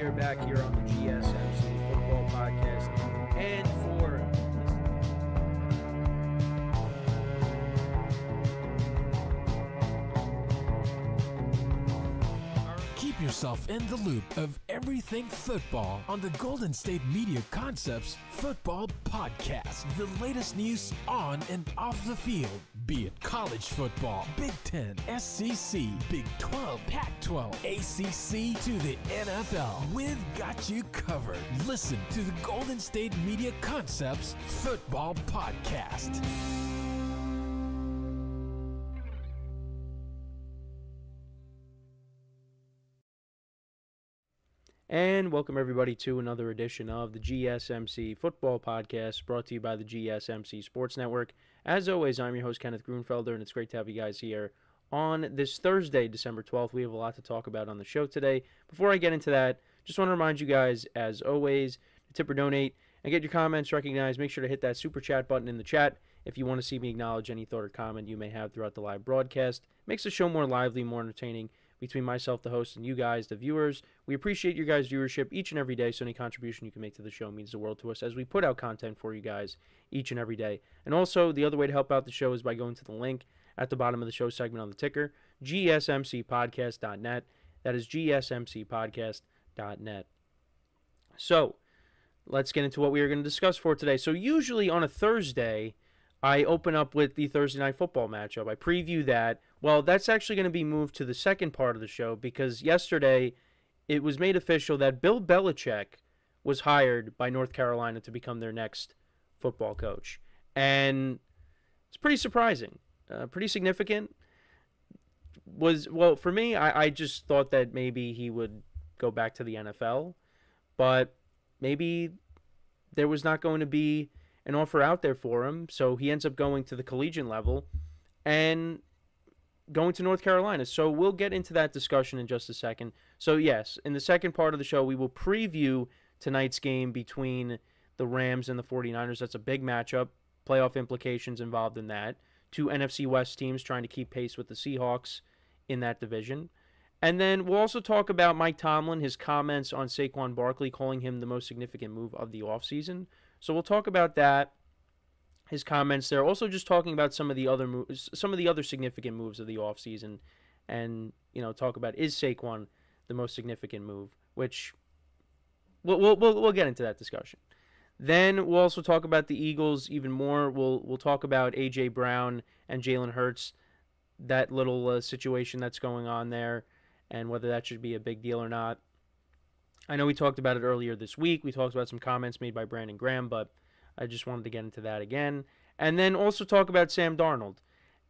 are back here on the GSMC Football Podcast, and for keep yourself in the loop of everything football on the Golden State Media Concepts Football Podcast. The latest news on and off the field, be it college football, Big Ten, SEC, Big 12, Pac-12, ACC to the NFL. We've got you covered. Listen to the Golden State Media Concepts Football Podcast. And welcome everybody to another edition of the GSMC Football Podcast, brought to you by the GSMC Sports Network. As always, I'm your host, Kenneth Grunfelder, and it's great to have you guys here on this Thursday, December 12th. We have a lot to talk about on the show today. Before I get into that, just want to remind you guys, as always, to tip or donate and get your comments recognized. Make sure to hit that super chat button in the chat if you want to see me acknowledge any thought or comment you may have throughout the live broadcast. It makes the show more lively, more entertaining between myself, the host, and you guys, the viewers. We appreciate your guys' viewership each and every day, so any contribution you can make to the show means the world to us as we put out content for you guys each and every day. And also, the other way to help out the show is by going to the link at the bottom of the show segment on the ticker, gsmcpodcast.net. That is gsmcpodcast.net. So, let's get into what we are going to discuss for today. So, usually on a Thursday, I open up with the Thursday Night Football matchup. I preview that. Well, that's actually going to be moved to the second part of the show because yesterday it was made official that Bill Belichick was hired by North Carolina to become their next football coach. And it's pretty surprising, pretty significant. For me, I just thought that maybe he would go back to the NFL, but maybe there was not going to be an offer out there for him, so he ends up going to the collegiate level and going to North Carolina. So we'll get into that discussion in just a second. So yes, in the second part of the show, we will preview tonight's game between the Rams and the 49ers. That's a big matchup, playoff implications involved in that. Two NFC West teams trying to keep pace with the Seahawks in that division. And then we'll also talk about Mike Tomlin, his comments on Saquon Barkley, calling him the most significant move of the offseason. So we'll talk about that, his comments there. Also just talking about some of the other moves, some of the other significant moves of the offseason, and talk about, is Saquon the most significant move, which we'll get into that discussion. Then we'll also talk about the Eagles even more. We'll talk about A.J.Brown and Jalen Hurts, that little situation that's going on there, and whether that should be a big deal or not. I know we talked about it earlier this week. We talked about some comments made by Brandon Graham, but I just wanted to get into that again. And then also talk about Sam Darnold.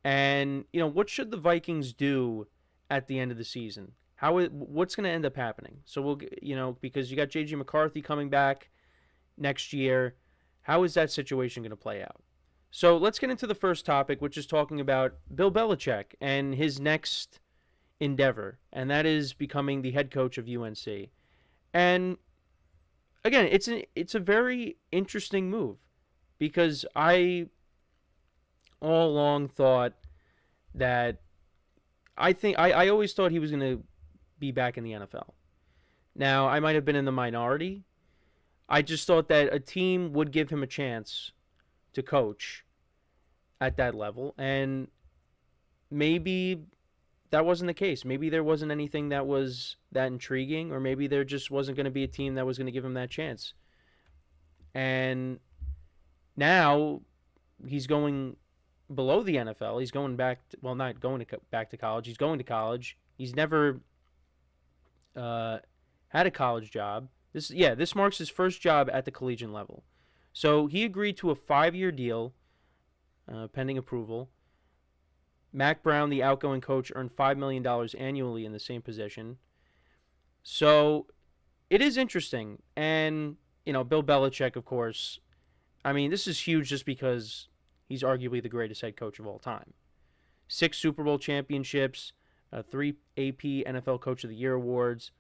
And, what should the Vikings do at the end of the season? What's going to end up happening? So because you got J.J. McCarthy coming back next year, how is that situation going to play out? So let's get into the first topic, which is talking about Bill Belichick and his next endeavor, and that is becoming the head coach of UNC. And again, it's a very interesting move because I all along thought that I always thought he was going to be back in the NFL. Now, I might have been in the minority. I just thought that a team would give him a chance to coach at that level, and maybe that wasn't the case. Maybe there wasn't anything that was that intriguing, or maybe there just wasn't going to be a team that was going to give him that chance. And now he's going below the NFL. He's going back to, not going back to college. He's going to college. He's never had a college job. This marks his first job at the collegiate level. So he agreed to a 5-year deal, pending approval. Mac Brown, the outgoing coach, earned $5 million annually in the same position. So it is interesting. And, Bill Belichick, of course, this is huge just because he's arguably the greatest head coach of all time. 6 Super Bowl championships, 3 AP NFL Coach of the Year awards.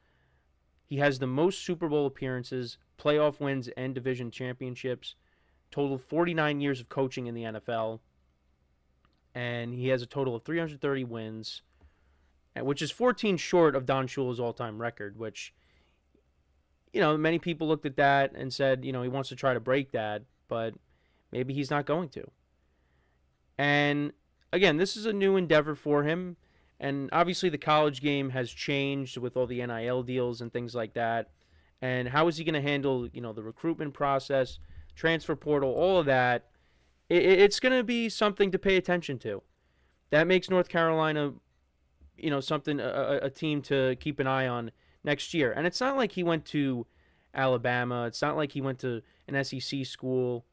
He has the most Super Bowl appearances, playoff wins, and division championships. Total 49 years of coaching in the NFL. And he has a total of 330 wins, which is 14 short of Don Shula's all-time record, which many people looked at that and said, he wants to try to break that, but maybe he's not going to. And again, this is a new endeavor for him. And obviously, the college game has changed with all the NIL deals and things like that. And how is he going to handle, the recruitment process, transfer portal, all of that? It's going to be something to pay attention to. That makes North Carolina, something, a team to keep an eye on next year. And it's not like he went to Alabama. It's not like he went to an SEC school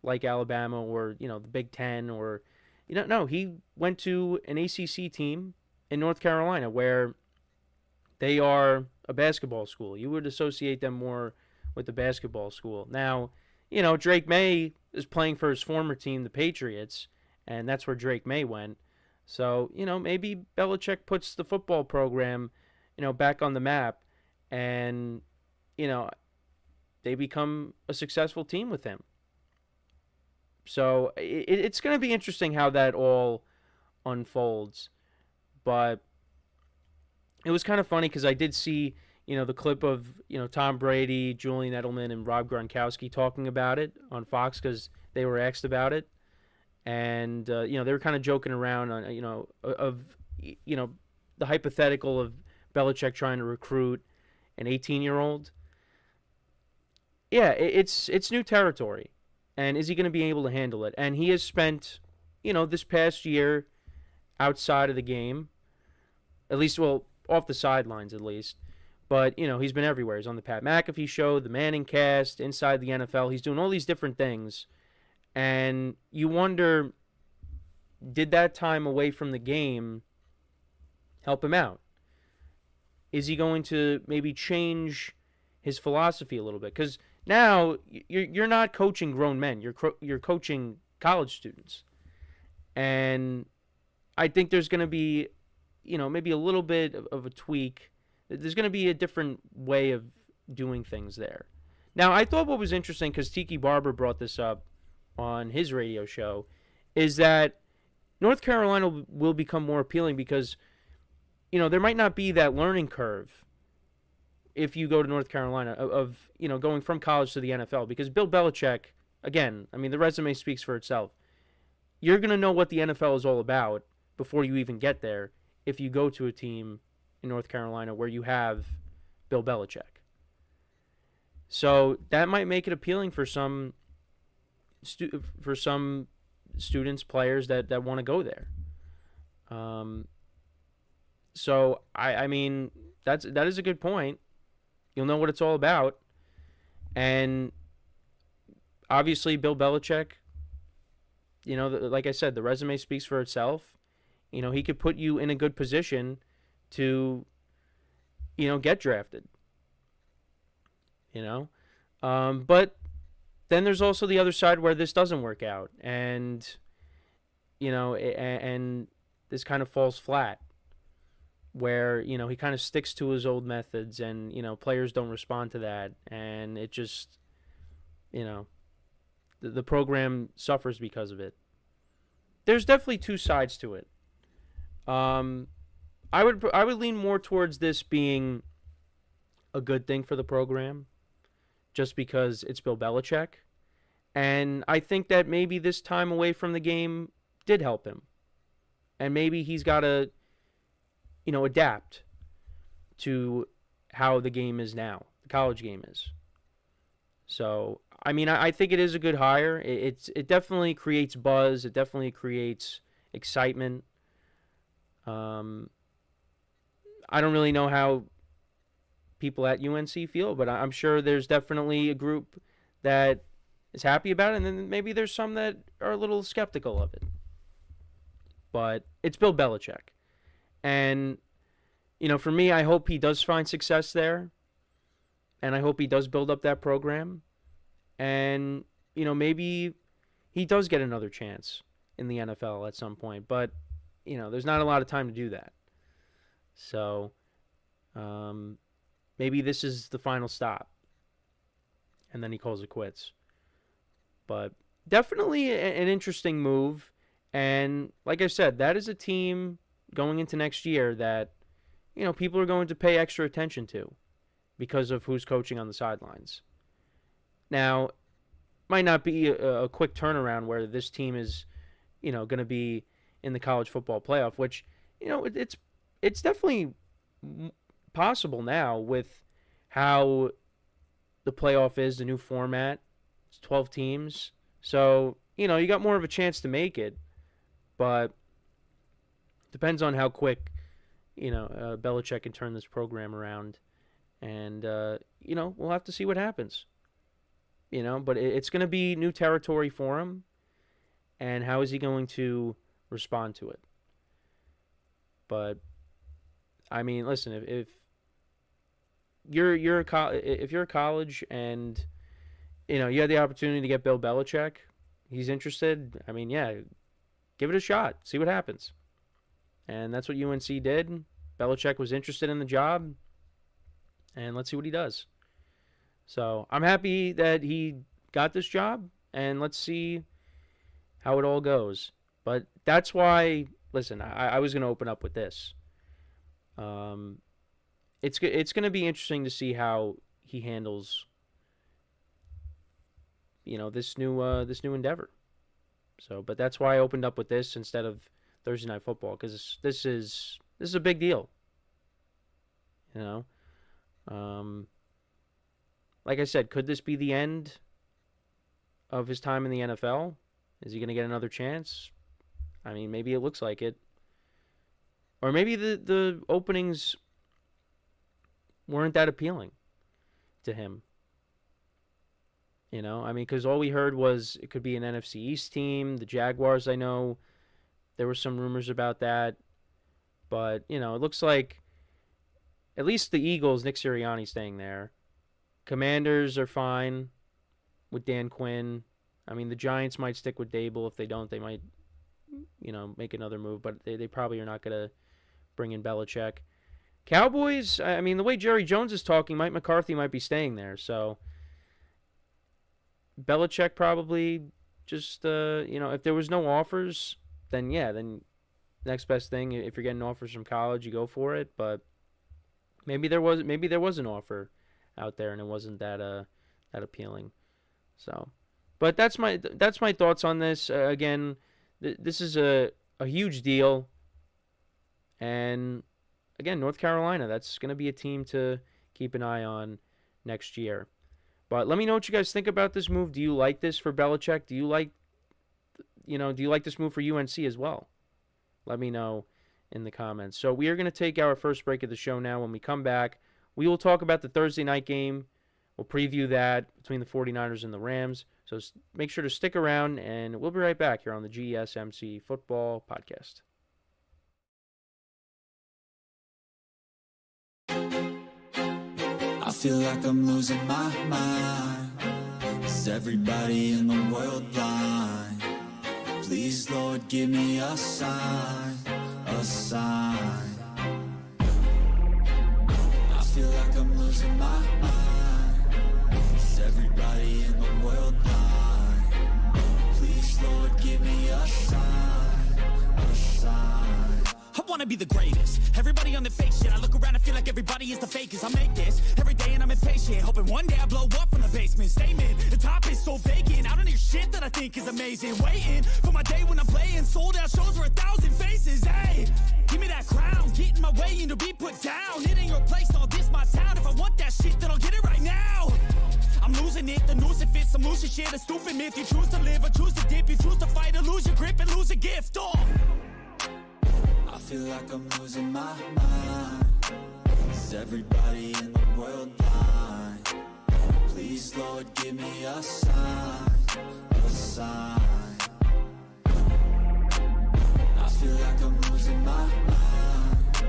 like Alabama or, the Big Ten or, no, he went to an ACC team in North Carolina where they are a basketball school. You would associate them more with the basketball school. Now, Drake May is playing for his former team, the Patriots, and that's where Drake May went. So, maybe Belichick puts the football program, back on the map and, they become a successful team with him. So it's going to be interesting how that all unfolds. But it was kind of funny because I did see, the clip of, Tom Brady, Julian Edelman, and Rob Gronkowski talking about it on Fox because they were asked about it. And, they were kind of joking around on, the hypothetical of Belichick trying to recruit an 18-year-old. Yeah, it's new territory. And is he going to be able to handle it? And he has spent, this past year outside of the game, at least, well, off the sidelines at least. But, he's been everywhere. He's on the Pat McAfee show, the Manning cast, inside the NFL. He's doing all these different things. And you wonder, did that time away from the game help him out? Is he going to maybe change his philosophy a little bit? Because now you're not coaching grown men. You're coaching college students. And I think there's going to be, maybe a little bit of a tweak. There's going to be a different way of doing things there. Now, I thought what was interesting, because Tiki Barber brought this up on his radio show, is that North Carolina will become more appealing because, there might not be that learning curve if you go to North Carolina of going from college to the NFL, because Bill Belichick, again, the resume speaks for itself. You're going to know what the NFL is all about before you even get there if you go to a team in North Carolina where you have Bill Belichick. So that might make it appealing for some students, players that want to go there. So that is a good point. You'll know what it's all about. And obviously Bill Belichick, like I said, the resume speaks for itself. He could put you in a good position to, get drafted. But then there's also the other side where this doesn't work out. And, and this kind of falls flat. Where, he kind of sticks to his old methods and, players don't respond to that. And it just, the program suffers because of it. There's definitely two sides to it. I would lean more towards this being a good thing for the program just because it's Bill Belichick. And I think that maybe this time away from the game did help him. And maybe he's got to adapt to how the game is now, the college game is. So, I think it is a good hire. It definitely creates buzz. It definitely creates excitement. I don't really know how people at UNC feel, but I'm sure there's definitely a group that is happy about it, and then maybe there's some that are a little skeptical of it. But it's Bill Belichick. And, for me, I hope he does find success there. And I hope he does build up that program. And, maybe he does get another chance in the NFL at some point. But, there's not a lot of time to do that. So, maybe this is the final stop. And then he calls it quits. But definitely an interesting move. And like I said, that is a team going into next year that, people are going to pay extra attention to. because of who's coaching on the sidelines. Now, might not be a quick turnaround where this team is, going to be in the college football playoff, which, it's definitely possible now with how the playoff is, the new format. It's 12 teams. So, you got more of a chance to make it, but depends on how quick, Belichick can turn this program around. And, we'll have to see what happens. But it's going to be new territory for him. And how is he going to respond to it? But, I mean, listen, if you're a college and, you had the opportunity to get Bill Belichick, he's interested, I mean, yeah, give it a shot. See what happens. And that's what UNC did. Belichick was interested in the job. And let's see what he does. So I'm happy that he got this job. And let's see how it all goes. But that's why, listen, I was going to open up with this. It's going to be interesting to see how he handles, this new endeavor. So, but that's why I opened up with this instead of Thursday Night Football, because this is a big deal. Like I said, could this be the end of his time in the NFL? Is he going to get another chance? I mean, maybe it looks like it. Or maybe the openings weren't that appealing to him. I mean, because all we heard was it could be an NFC East team. The Jaguars, I know, there were some rumors about that. But, it looks like at least the Eagles, Nick Sirianni staying there. Commanders are fine with Dan Quinn. I mean, the Giants might stick with Dable. If they don't, they might, make another move. But they probably are not going to bring in Belichick. Cowboys, I mean, the way Jerry Jones is talking, Mike McCarthy might be staying there. So Belichick probably just, if there was no offers, then next best thing, if you're getting offers from college, you go for it. But maybe there was an offer out there and it wasn't that appealing. So, but that's my thoughts on this. Again, this is a huge deal. And again, North Carolina, that's going to be a team to keep an eye on next year. But let me know what you guys think about this move. Do you like this for Belichick? Do you like this move for UNC as well? Let me know in the comments. So we are going to take our first break of the show now. When we come back, we will talk about the Thursday night game. We'll preview that between the 49ers and the Rams. So make sure to stick around, and we'll be right back here on the GSMC Football Podcast. I feel like I'm losing my mind. Is everybody in the world blind? Please, Lord, give me a sign, a sign. I feel like I'm losing my mind. Is everybody in the world blind? Please, Lord, give me a sign, a sign. I wanna be the greatest. Everybody on the fake shit. I look around and feel like everybody is the fakest. I make this every day and I'm impatient, hoping one day I blow up from the basement. Statement, the top is so vacant. I don't hear shit that I think is amazing. Waiting for my day when I'm playing sold out shows for 1,000 faces. Hey, give me that crown, get in my way and to be put down. It ain't your place, all this my town. If I want that shit, then I'll get it right now. I'm losing it, the noose it fits, some losing shit, a stupid myth. You choose to live or choose to dip, you choose to fight or lose your grip and lose a gift. Oh. I feel like I'm losing my mind. Is everybody in the world blind? Please, Lord, give me a sign, a sign. I feel like I'm losing my mind.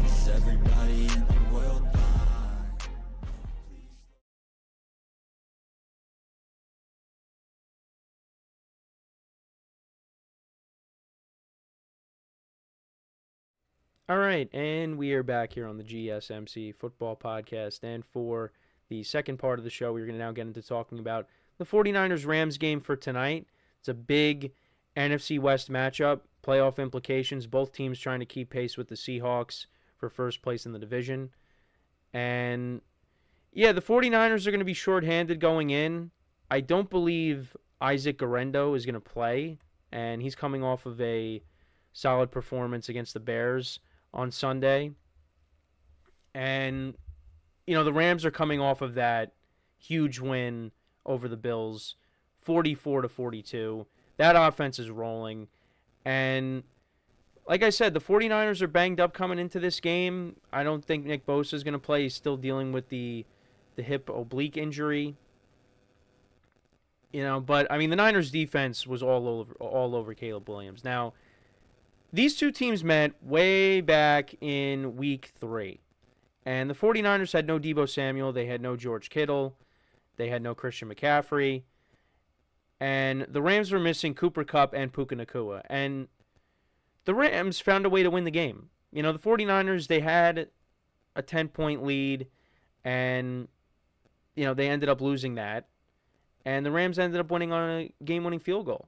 Is everybody in the world blind? All right, and we are back here on the GSMC Football Podcast. And for the second part of the show, we're going to now get into talking about the 49ers-Rams game for tonight. It's a big NFC West matchup, playoff implications, both teams trying to keep pace with the Seahawks for first place in the division. And, Yeah, the 49ers are going to be shorthanded going in. I don't believe Isaac Guerendo is going to play, and he's coming off of a solid performance against the Bears on Sunday. And, the Rams are coming off of that huge win over the Bills, 44-42. That offense is rolling. And like I said, the 49ers are banged up coming into this game. I don't think Nick Bosa is going to play. He's still dealing with the hip oblique injury. But I mean, the Niners defense was all over Caleb Williams. Now, these two teams met way back in week 3. And the 49ers had no Deebo Samuel, they had no George Kittle, they had no Christian McCaffrey. And the Rams were missing Cooper Kupp and Puka Nacua. And the Rams found a way to win the game. The 49ers, they had a 10-point lead, and, they ended up losing that. And the Rams ended up winning on a game-winning field goal.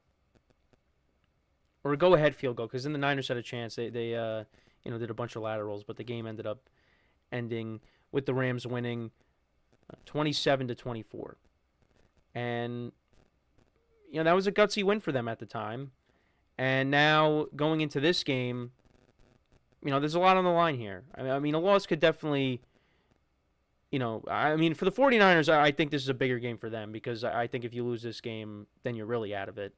Or a go-ahead field goal, because then the Niners had a chance. They did a bunch of laterals, but the game ended up ending with the Rams winning 27-24. And, that was a gutsy win for them at the time. And now, going into this game, there's a lot on the line here. I mean, a loss could definitely, for the 49ers, I think this is a bigger game for them, because I think if you lose this game, then you're really out of it.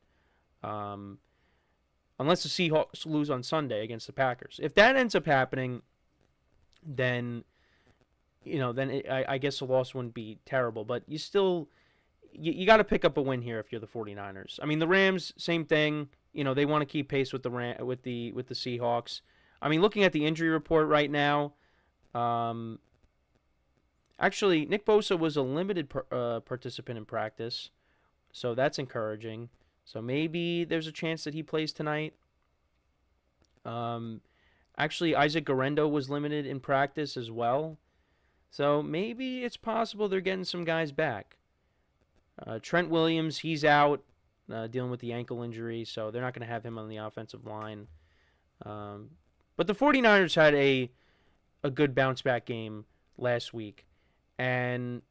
Unless the Seahawks lose on Sunday against the Packers. If that ends up happening, then, I guess the loss wouldn't be terrible. But you still, you got to pick up a win here if you're the 49ers. I mean, the Rams, same thing. They want to keep pace with the Seahawks. I mean, looking at the injury report right now, actually, Nick Bosa was a limited participant in practice, so that's encouraging. So maybe there's a chance that he plays tonight. Actually, Isaac Guerendo was limited in practice as well, so maybe it's possible they're getting some guys back. Trent Williams, he's out. Dealing with the ankle injury, so they're not going to have him on the offensive line. But the 49ers had a good bounce-back game last week. And,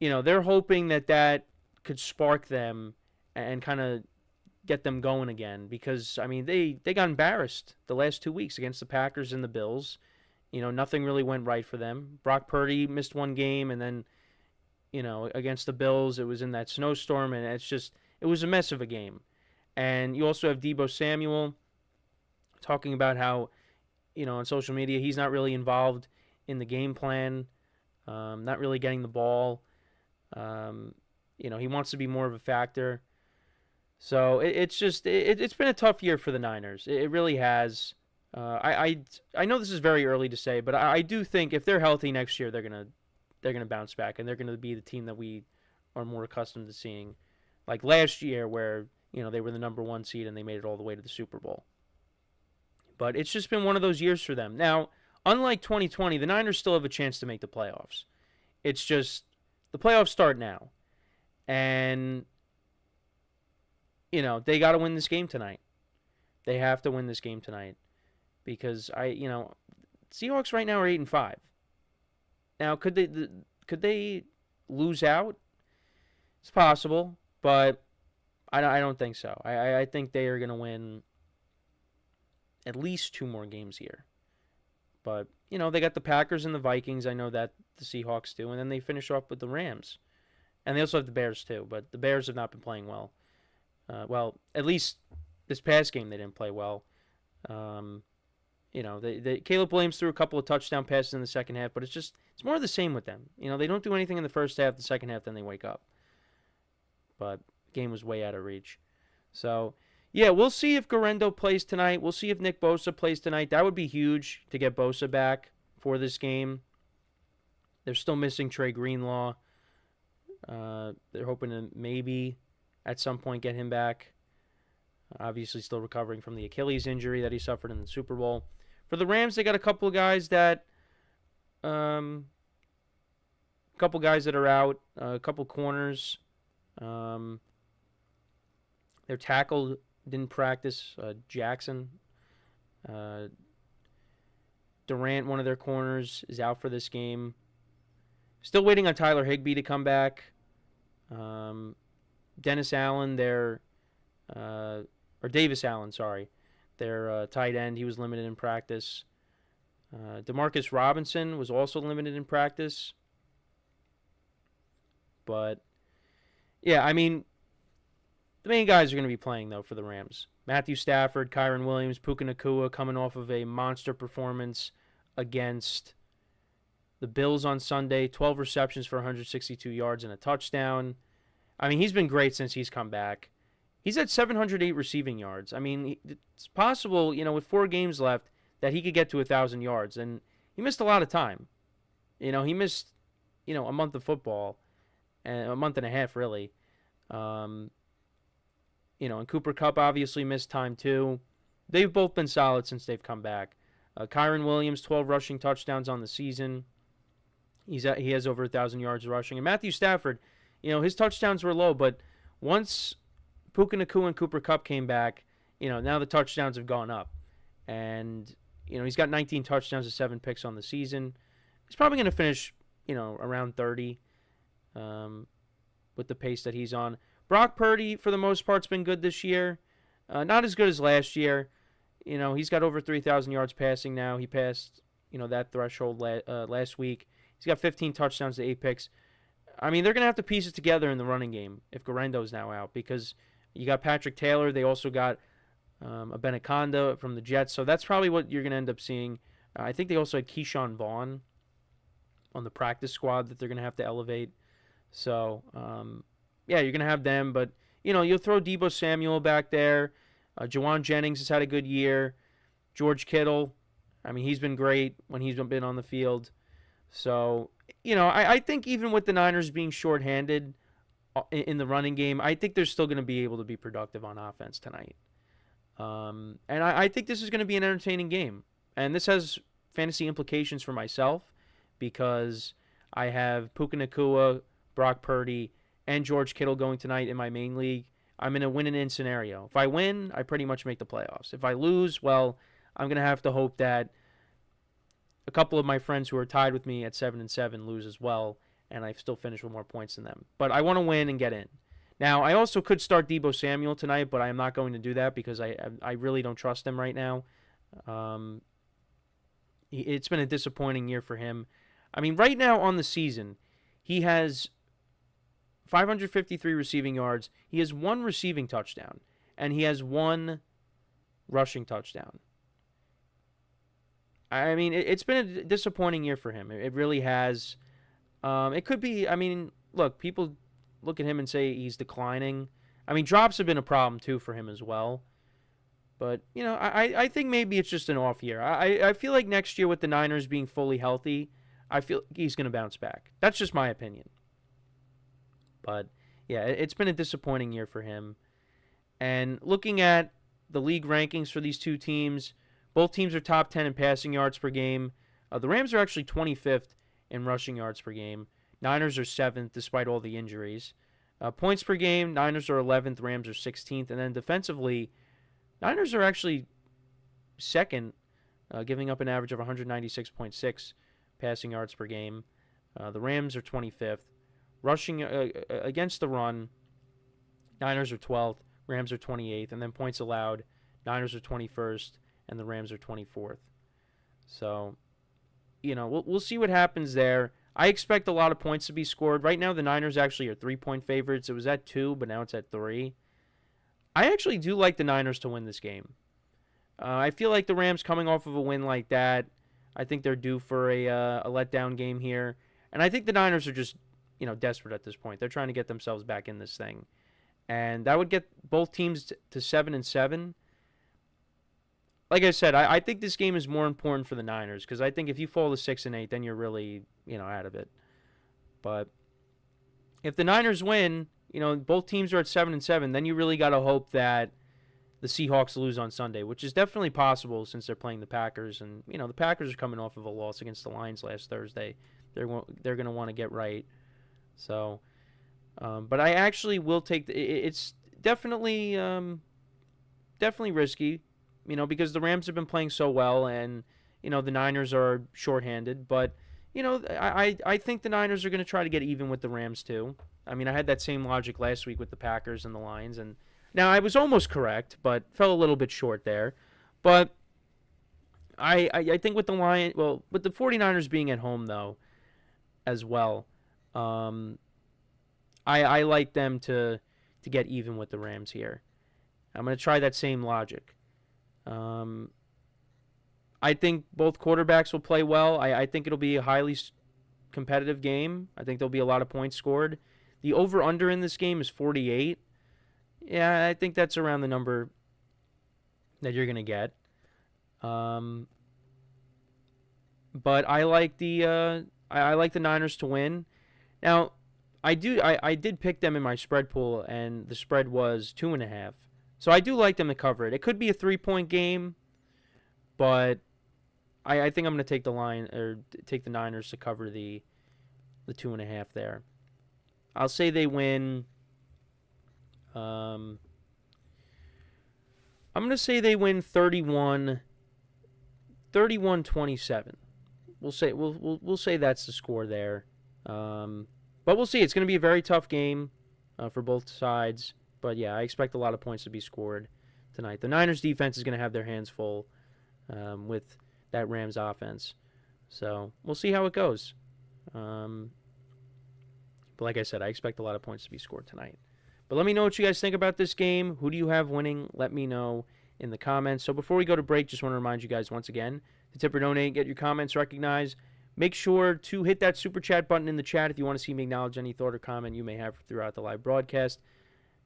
they're hoping that could spark them and kind of get them going again. Because, I mean, they got embarrassed the last 2 weeks against the Packers and the Bills. Nothing really went right for them. Brock Purdy missed one game, and then, against the Bills, it was in that snowstorm, and it was a mess of a game. And you also have Deebo Samuel talking about how, on social media, he's not really involved in the game plan, not really getting the ball. He wants to be more of a factor. So it's been a tough year for the Niners. It really has. I know this is very early to say, but I do think if they're healthy next year, they're gonna bounce back, and they're gonna be the team that we are more accustomed to seeing. Like last year where, they were the number 1 seed and they made it all the way to the Super Bowl. But it's just been one of those years for them. Now, unlike 2020, the Niners still have a chance to make the playoffs. It's just the playoffs start now. And, they got to win this game tonight. They have to win this game tonight. Because, Seahawks right now are 8-5. Now, could they lose out? It's possible. But I don't think so. I think they are going to win at least 2 more games here. But, they got the Packers and the Vikings. I know that the Seahawks do. And then they finish off with the Rams. And they also have the Bears, too. But the Bears have not been playing well. At least this past game they didn't play well. Caleb Williams threw a couple of touchdown passes in the second half. But it's more of the same with them. They don't do anything in the first half. The second half, then they wake up. But the game was way out of reach. So, yeah, we'll see if Guerendo plays tonight. We'll see if Nick Bosa plays tonight. That would be huge to get Bosa back for this game. They're still missing Trey Greenlaw. They're hoping to maybe at some point get him back. Obviously still recovering from the Achilles injury that he suffered in the Super Bowl. For the Rams, they got a couple of guys that are out, a couple corners. Their tackle didn't practice. Jackson. Durant, one of their corners, is out for this game. Still waiting on Tyler Higbee to come back. Dennis Allen, or Davis Allen, sorry, their tight end, he was limited in practice. Demarcus Robinson was also limited in practice. But, yeah, I mean, the main guys are going to be playing, though, for the Rams. Matthew Stafford, Kyron Williams, Puka Nacua coming off of a monster performance against the Bills on Sunday. 12 receptions for 162 yards and a touchdown. I mean, he's been great since he's come back. He's at 708 receiving yards. I mean, it's possible, with 4 games left, that he could get to 1,000 yards. And he missed a lot of time. He missed, a month of football, and a month and a half, really. And Cooper Kupp obviously missed time too. They've both been solid since they've come back. Kyron Williams, 12 rushing touchdowns on the season. He has over 1,000 yards rushing. And Matthew Stafford, his touchdowns were low, but once Puka Nacua and Cooper Kupp came back, now the touchdowns have gone up. And, he's got 19 touchdowns and 7 picks on the season. He's probably going to finish, around 30 with the pace that he's on. Brock Purdy, for the most part, has been good this year. Not as good as last year. He's got over 3,000 yards passing now. He passed, that threshold last week. He's got 15 touchdowns to 8 picks. I mean, they're going to have to piece it together in the running game if Garendo's now out, because you got Patrick Taylor. They also got a Benaconda from the Jets. So that's probably what you're going to end up seeing. I think they also had Keyshawn Vaughn on the practice squad that they're going to have to elevate. So, yeah, you're going to have them. But, you'll throw Deebo Samuel back there. Jawan Jennings has had a good year. George Kittle, I mean, he's been great when he's been on the field. So, I think even with the Niners being shorthanded in the running game, I think they're still going to be able to be productive on offense tonight. And I think this is going to be an entertaining game. And this has fantasy implications for myself because I have Puka Nacua, Brock Purdy, and George Kittle going tonight in my main league. I'm in a win-and-in scenario. If I win, I pretty much make the playoffs. If I lose, well, I'm going to have to hope that a couple of my friends who are tied with me at 7-7 lose as well, and I still finish with more points than them. But I want to win and get in. Now, I also could start Deebo Samuel tonight, but I am not going to do that because I really don't trust him right now. It's been a disappointing year for him. I mean, right now on the season, he has 553 receiving yards. He has 1 receiving touchdown, and he has 1 rushing touchdown. I mean, it's been a disappointing year for him. It really has. It could be, I mean, look, people look at him and say he's declining. I mean, drops have been a problem, too, for him as well. But, I think maybe it's just an off year. I feel like next year with the Niners being fully healthy, I feel he's going to bounce back. That's just my opinion. But, yeah, it's been a disappointing year for him. And looking at the league rankings for these two teams, both teams are top 10 in passing yards per game. The Rams are actually 25th in rushing yards per game. Niners are 7th despite all the injuries. Points per game, Niners are 11th, Rams are 16th. And then defensively, Niners are actually 2nd, giving up an average of 196.6 passing yards per game. The Rams are 25th. Rushing against the run, Niners are 12th, Rams are 28th. And then points allowed, Niners are 21st, and the Rams are 24th. So, we'll see what happens there. I expect a lot of points to be scored. Right now, the Niners actually are 3-point favorites. It was at 2, but now it's at 3. I actually do like the Niners to win this game. I feel like the Rams coming off of a win like that, I think they're due for a letdown game here. And I think the Niners are just, desperate at this point. They're trying to get themselves back in this thing. And that would get both teams to 7-7. Like I said, I think this game is more important for the Niners because I think if you fall to 6-8, then you're really, out of it. But if the Niners win, both teams are at 7-7, then you really got to hope that the Seahawks lose on Sunday, which is definitely possible since they're playing the Packers. And, the Packers are coming off of a loss against the Lions last Thursday. They're going to want to get right. So, but I actually will take it's definitely risky. Because the Rams have been playing so well and, the Niners are shorthanded. But, I think the Niners are going to try to get even with the Rams too. I mean, I had that same logic last week with the Packers and the Lions, and now I was almost correct, but fell a little bit short there. But I think with the with the 49ers being at home though, as well, I like them to get even with the Rams here. I'm going to try that same logic. I think both quarterbacks will play well. I think it'll be a highly competitive game. I think there'll be a lot of points scored. The over-under in this game is 48. Yeah, I think that's around the number that you're going to get. But I like the Niners to win. Now, I did pick them in my spread pool, and the spread was 2.5. So I do like them to cover it. It could be a 3-point game, but I think I'm going to take take the Niners to cover the 2.5 there. I'll say they win. I'm going to say they win 31-27. We'll say that's the score there. But we'll see. It's going to be a very tough game for both sides. But yeah, I expect a lot of points to be scored tonight. The Niners defense is going to have their hands full with that Rams offense. So we'll see how it goes. But like I said, I expect a lot of points to be scored tonight. But let me know what you guys think about this game. Who do you have winning? Let me know in the comments. So before we go to break, just want to remind you guys once again to tip or donate, get your comments recognized. Make sure to hit that super chat button in the chat if you want to see me acknowledge any thought or comment you may have throughout the live broadcast.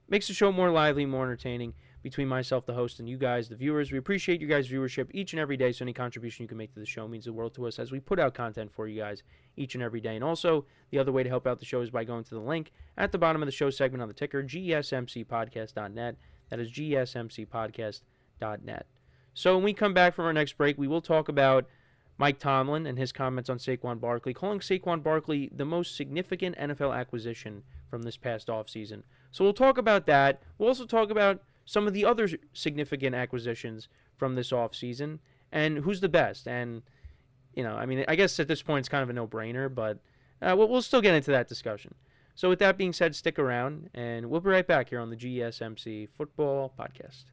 Makes the show more lively, more entertaining between myself, the host, and you guys, the viewers. We appreciate you guys' viewership each and every day, so any contribution you can make to the show means the world to us as we put out content for you guys each and every day. And also, the other way to help out the show is by going to the link at the bottom of the show segment on the ticker, GSMCpodcast.net. That is GSMCpodcast.net. So when we come back from our next break, we will talk about Mike Tomlin and his comments on Saquon Barkley, calling Saquon Barkley the most significant NFL acquisition from this past offseason. So we'll talk about that. We'll also talk about some of the other significant acquisitions from this offseason and who's the best. And, I mean, I guess at this point it's kind of a no-brainer, but we'll still get into that discussion. So with that being said, stick around, and we'll be right back here on the GSMC Football Podcast.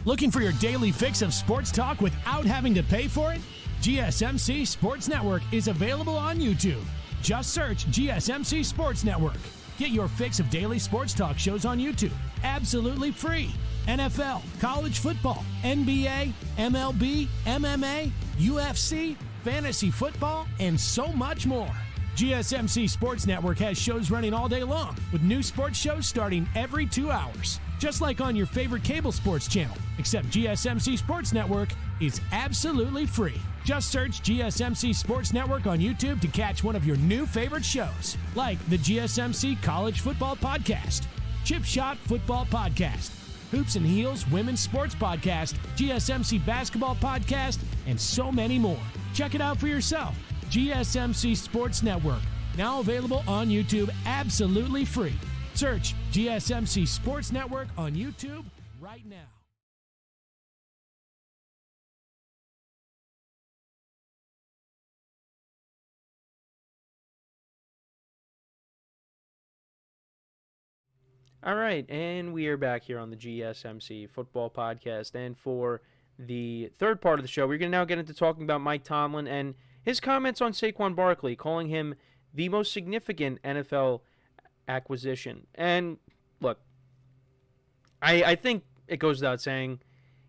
Looking for your daily fix of sports talk without having to pay for it? GSMC Sports Network is available on YouTube. Just search GSMC Sports Network. Get your fix of daily sports talk shows on YouTube, absolutely free. NFL, college football, NBA, MLB, MMA, UFC, fantasy football, and so much more. GSMC Sports Network has shows running all day long, with new sports shows starting every 2 hours. Just like on your favorite cable sports channel, except GSMC Sports Network is absolutely free. Just search GSMC Sports Network on YouTube to catch one of your new favorite shows, like the GSMC College Football Podcast, Chip Shot Football Podcast, Hoops and Heels Women's Sports Podcast, GSMC Basketball Podcast, and so many more. Check it out for yourself. GSMC Sports Network, now available on YouTube absolutely free. Search GSMC Sports Network on YouTube right now. All right, and we are back here on the GSMC Football Podcast. And for the third part of the show, we're going to now get into talking about Mike Tomlin and his comments on Saquon Barkley, calling him the most significant NFL acquisition. And look, I think it goes without saying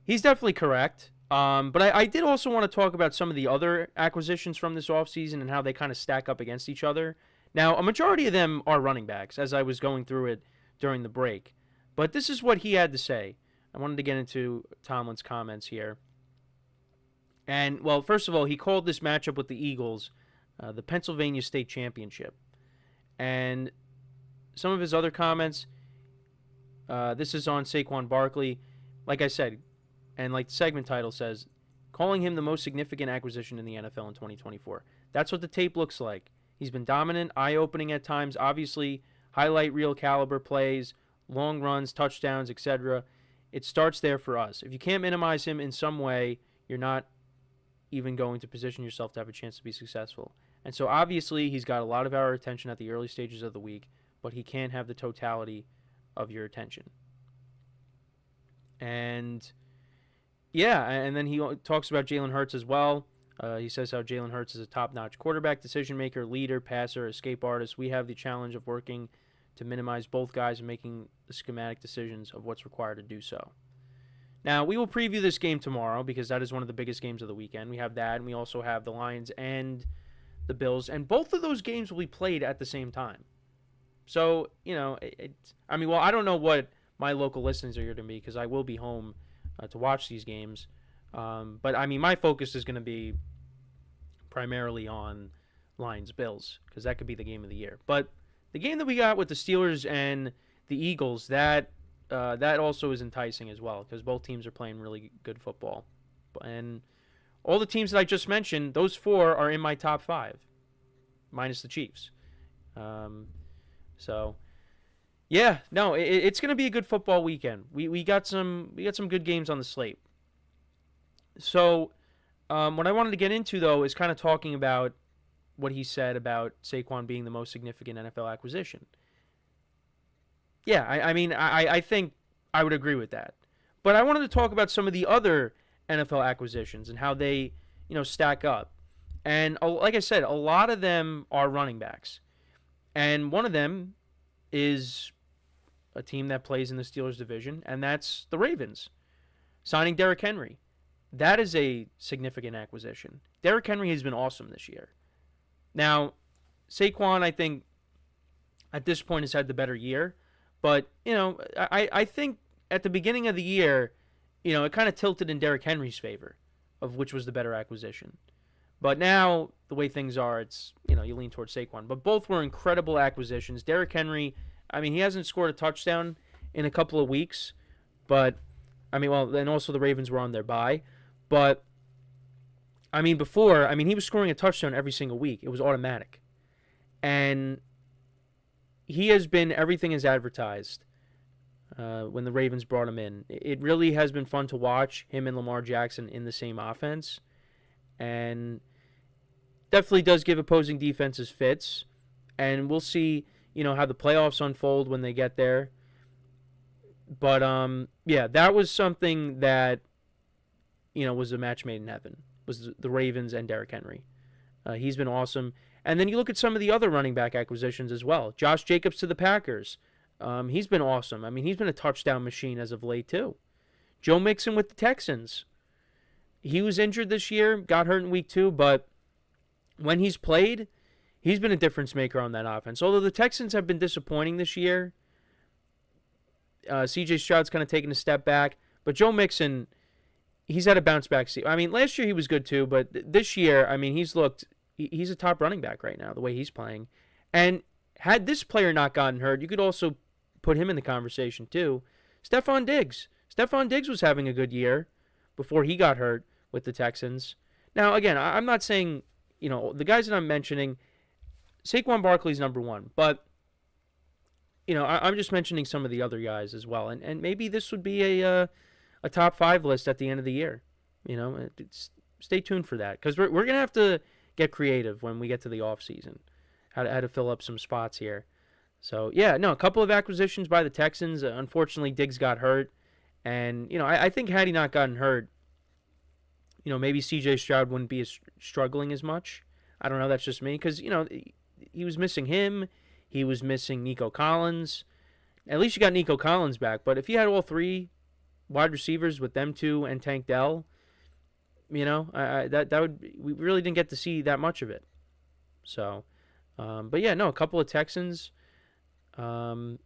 he's definitely correct. But I did also want to talk about some of the other acquisitions from this offseason and how they kind of stack up against each other. Now, a majority of them are running backs, as I was going through it during the break. But this is what he had to say. I wanted to get into Tomlin's comments here. And, well, first of all, he called this matchup with the Eagles the Pennsylvania State Championship. And some of his other comments, this is on Saquon Barkley. Like I said, and like the segment title says, calling him the most significant acquisition in the NFL in 2024. That's what the tape looks like. He's been dominant, eye-opening at times, obviously highlight reel caliber plays, long runs, touchdowns, etc. It starts there for us. If you can't minimize him in some way, you're not even going to position yourself to have a chance to be successful. And so obviously he's got a lot of our attention at the early stages of the week, but he can't have the totality of your attention. And yeah, and then he talks about Jalen Hurts as well. He says how Jalen Hurts is a top-notch quarterback, decision maker, leader, passer, escape artist. We have the challenge of working to minimize both guys and making the schematic decisions of what's required to do so. Now, we will preview this game tomorrow because that is one of the biggest games of the weekend. We have that, and we also have the Lions and the Bills, and both of those games will be played at the same time. So, you know, I don't know what my local listings are going to be because I will be home to watch these games. But, I mean, my focus is going to be primarily on Lions-Bills because that could be the game of the year. But the game that we got with the Steelers and the Eagles, that also is enticing as well because both teams are playing really good football. And all the teams that I just mentioned, those four are in my top 5, minus the Chiefs. So, yeah, no, it's going to be a good football weekend. We got some good games on the slate. So, what I wanted to get into, though, is kind of talking about what he said about Saquon being the most significant NFL acquisition. Yeah, I think I would agree with that. But I wanted to talk about some of the other NFL acquisitions and how they, stack up. And like I said, a lot of them are running backs. And one of them is a team that plays in the Steelers division, and that's the Ravens, signing Derrick Henry. That is a significant acquisition. Derrick Henry has been awesome this year. Now, Saquon, I think, at this point has had the better year. But, I think at the beginning of the year, it kind of tilted in Derrick Henry's favor of which was the better acquisition. But now, the way things are, it's, you lean towards Saquon. But both were incredible acquisitions. Derrick Henry, he hasn't scored a touchdown in a couple of weeks. But, and also the Ravens were on their bye. But, before, he was scoring a touchdown every single week. It was automatic. And he has been everything as advertised when the Ravens brought him in. It really has been fun to watch him and Lamar Jackson in the same offense. And definitely does give opposing defenses fits. And we'll see, how the playoffs unfold when they get there. But, yeah, that was something that, was a match made in heaven, was the Ravens and Derrick Henry. He's been awesome. And then you look at some of the other running back acquisitions as well. Josh Jacobs to the Packers. He's been awesome. He's been a touchdown machine as of late, too. Joe Mixon with the Texans. He was injured this year, got hurt in week 2, but when he's played, he's been a difference maker on that offense. Although the Texans have been disappointing this year, C.J. Stroud's kind of taken a step back. But Joe Mixon, he's had a bounce back season. Last year he was good too, but this year, he's a top running back right now, the way he's playing. And had this player not gotten hurt, you could also put him in the conversation too. Stephon Diggs. Stephon Diggs was having a good year before he got hurt with the Texans. Now, again, I'm not saying, the guys that I'm mentioning, Saquon Barkley's number 1, but, I'm just mentioning some of the other guys as well. And maybe this would be a top 5 list at the end of the year. Stay tuned for that because we're going to have to get creative when we get to the off season. How to fill up some spots here. So, yeah, a couple of acquisitions by the Texans. Unfortunately, Diggs got hurt. And, I think had he not gotten hurt, maybe C.J. Stroud wouldn't be struggling as much. I don't know. That's just me. Because, he was missing him. He was missing Nico Collins. At least you got Nico Collins back. But if you had all 3 wide receivers with them 2 and Tank Dell, that would, we really didn't get to see that much of it. So, but yeah, a couple of Texans, and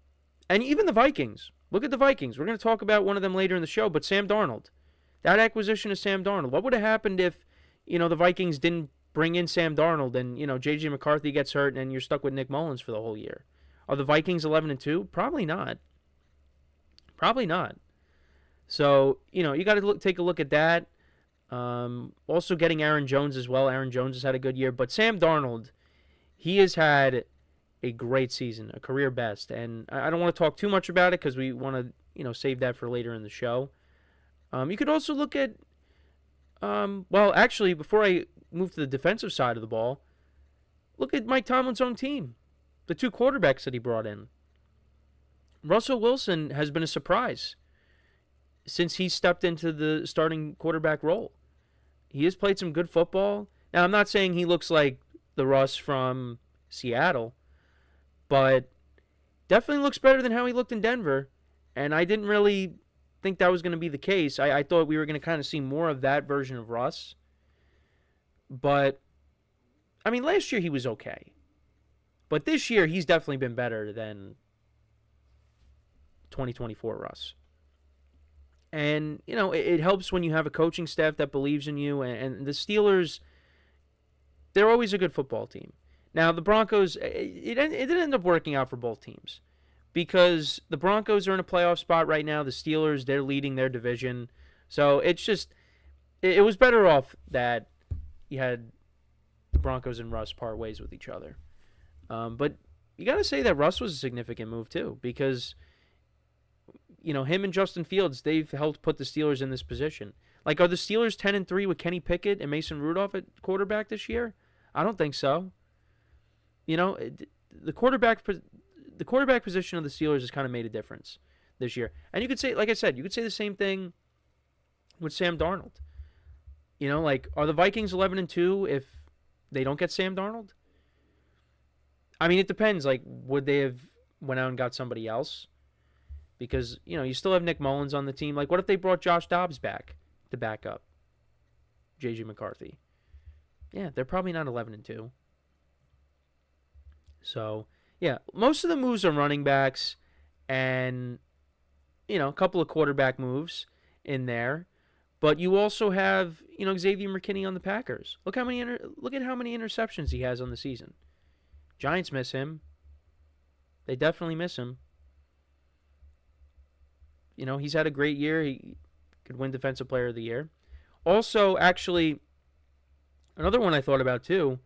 even the Vikings. Look at the Vikings. We're going to talk about one of them later in the show, but Sam Darnold, that acquisition of Sam Darnold. What would have happened if, the Vikings didn't bring in Sam Darnold and, J.J. McCarthy gets hurt and you're stuck with Nick Mullins for the whole year? Are the Vikings 11-2? Probably not. Probably not. So, you got to take a look at that. Also getting Aaron Jones as well. Aaron Jones has had a good year. But Sam Darnold, he has had a great season, a career best. And I don't want to talk too much about it because we want to, save that for later in the show. You could also look at Well, actually, before I move to the defensive side of the ball, look at Mike Tomlin's own team. The 2 quarterbacks that he brought in. Russell Wilson has been a surprise since he stepped into the starting quarterback role. He has played some good football. Now, I'm not saying he looks like the Russ from Seattle, but definitely looks better than how he looked in Denver. And I didn't really think that was going to be the case. I thought we were going to kind of see more of that version of Russ. But, I mean, last year he was okay. But this year he's definitely been better than 2024 Russ. And, you know, it helps when you have a coaching staff that believes in you. And the Steelers, they're always a good football team. Now, the Broncos, it didn't end up working out for both teams. Because the Broncos are in a playoff spot right now. The Steelers, they're leading their division. So it's just, it was better off that you had the Broncos and Russ part ways with each other. But you got to say that Russ was a significant move too. Because, you know, him and Justin Fields, they've helped put the Steelers in this position. Like, are the Steelers 10-3 with Kenny Pickett and Mason Rudolph at quarterback this year? I don't think so. You know, the quarterback position of the Steelers has kind of made a difference this year. And you could say, like I said, you could say the same thing with Sam Darnold. You know, like, are the Vikings 11-2 if they don't get Sam Darnold? I mean, it depends. Like, would they have went out and got somebody else? Because, you know, you still have Nick Mullins on the team. Like, what if they brought Josh Dobbs back to back up J.J. McCarthy? Yeah, they're probably not 11-2. So, yeah, most of the moves are running backs and, you know, a couple of quarterback moves in there. But you also have, you know, Xavier McKinney on the Packers. Look at how many interceptions he has on the season. Giants miss him. They definitely miss him. You know, he's had a great year. He could win Defensive Player of the Year. Also, actually, another one I thought about too,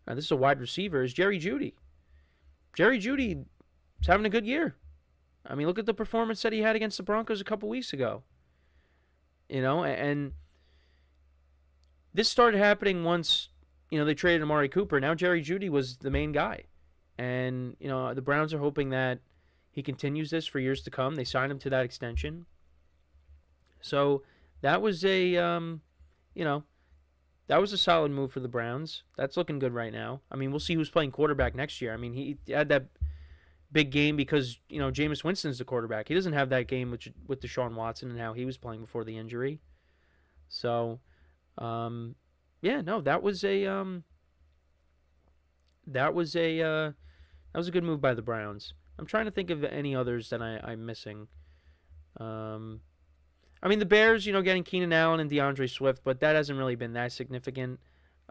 this is a wide receiver, is Jerry Jeudy. Jerry Jeudy is having a good year. I mean, look at the performance that he had against the Broncos a couple weeks ago. You know, and this started happening once, you know, they traded Amari Cooper. Now Jerry Jeudy was the main guy. And, you know, the Browns are hoping that he continues this for years to come. They signed him to that extension. So that was that was a solid move for the Browns. That's looking good right now. I mean, we'll see who's playing quarterback next year. I mean, he had that big game because, you know, Jameis Winston's the quarterback. He doesn't have that game with Deshaun Watson and how he was playing before the injury. So, that was a good move by the Browns. I'm trying to think of any others that I'm missing. I mean, the Bears, you know, getting Keenan Allen and DeAndre Swift, but that hasn't really been that significant.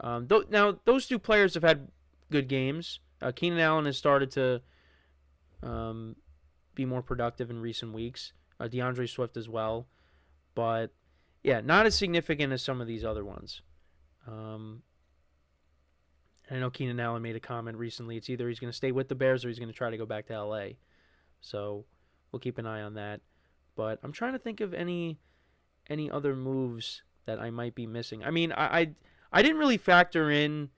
Now, those two players have had good games. Keenan Allen has started to be more productive in recent weeks. DeAndre Swift as well. But, yeah, not as significant as some of these other ones. I know Keenan Allen made a comment recently. It's either he's going to stay with the Bears or he's going to try to go back to L.A. So we'll keep an eye on that. But I'm trying to think of any other moves that I might be missing. I mean, I didn't really factor in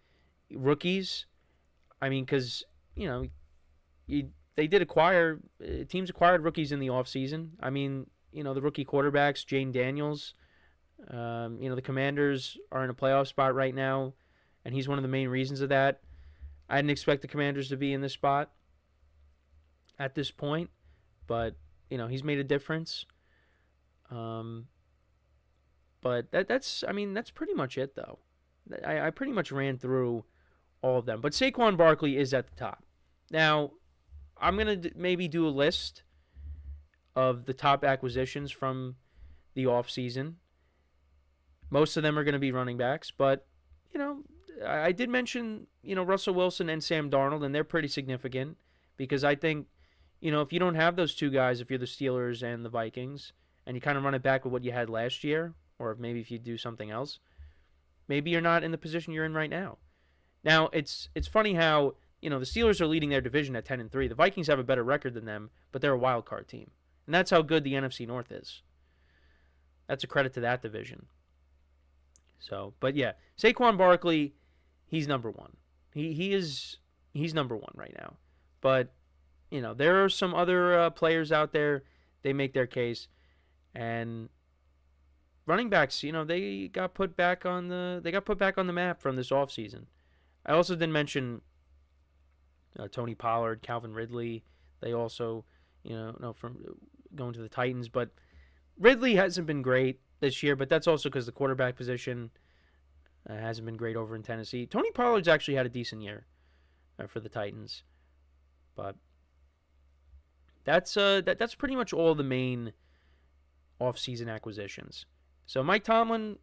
rookies. I mean, because, you know, they did acquire, teams acquired rookies in the offseason. I mean, you know, the rookie quarterbacks, Jane Daniels. You know, the Commanders are in a playoff spot right now, and he's one of the main reasons of that. I didn't expect the Commanders to be in this spot at this point, but, you know, he's made a difference. But that's pretty much it, though. I pretty much ran through all of them. But Saquon Barkley is at the top. Now, I'm going to maybe do a list of the top acquisitions from the offseason. Most of them are going to be running backs, but, you know, I did mention, you know, Russell Wilson and Sam Darnold, and they're pretty significant because I think, you know, if you don't have those two guys, if you're the Steelers and the Vikings, and you kind of run it back with what you had last year, or maybe if you do something else, maybe you're not in the position you're in right now. Now, it's funny how, you know, the Steelers are leading their division at 10-3. The Vikings have a better record than them, but they're a wild card team. And that's how good the NFC North is. That's a credit to that division. So, but yeah, Saquon Barkley, he's number one. He's number one right now. But there are some other players out there. They make their case, and running backs, they got put back on the map from this offseason. I also didn't mention Tony Pollard, Calvin Ridley. They also, from going to the Titans, but Ridley hasn't been great this year, but that's also because the quarterback position hasn't been great over in Tennessee. Tony Pollard's actually had a decent year for the Titans, but that's pretty much all the main offseason acquisitions. So Mike Tomlin,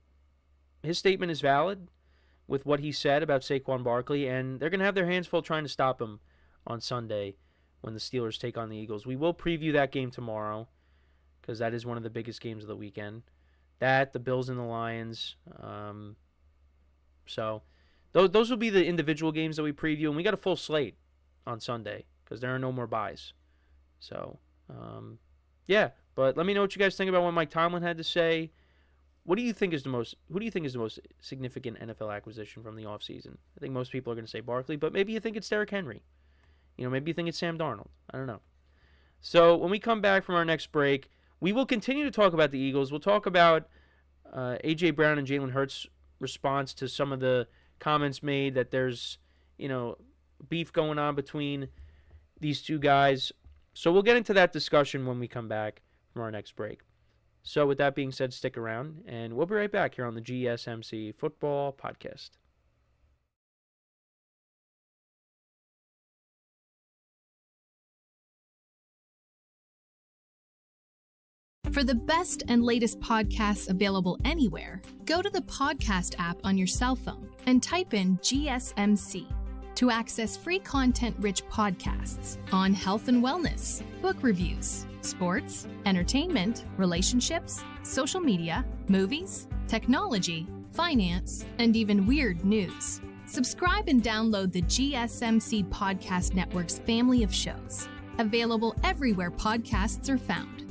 his statement is valid with what he said about Saquon Barkley, and they're going to have their hands full trying to stop him on Sunday when the Steelers take on the Eagles. We will preview that game tomorrow because that is one of the biggest games of the weekend. That, the Bills and the Lions. So those will be the individual games that we preview, and we got a full slate on Sunday because there are no more buys. So, yeah. But let me know what you guys think about what Mike Tomlin had to say. Who do you think is the most significant NFL acquisition from the offseason? I think most people are going to say Barkley, but maybe you think it's Derrick Henry. Maybe you think it's Sam Darnold. I don't know. So when we come back from our next break, we will continue to talk about the Eagles. We'll talk about A.J.Brown and Jalen Hurts' response to some of the comments made that there's, beef going on between these two guys. So we'll get into that discussion when we come back from our next break. So with that being said, stick around, and we'll be right back here on the GSMC Football Podcast. For the best and latest podcasts available anywhere, go to the podcast app on your cell phone and type in GSMC to access free content-rich podcasts on health and wellness, book reviews, sports, entertainment, relationships, social media, movies, technology, finance, and even weird news. Subscribe and download the GSMC Podcast Network's family of shows, available everywhere podcasts are found.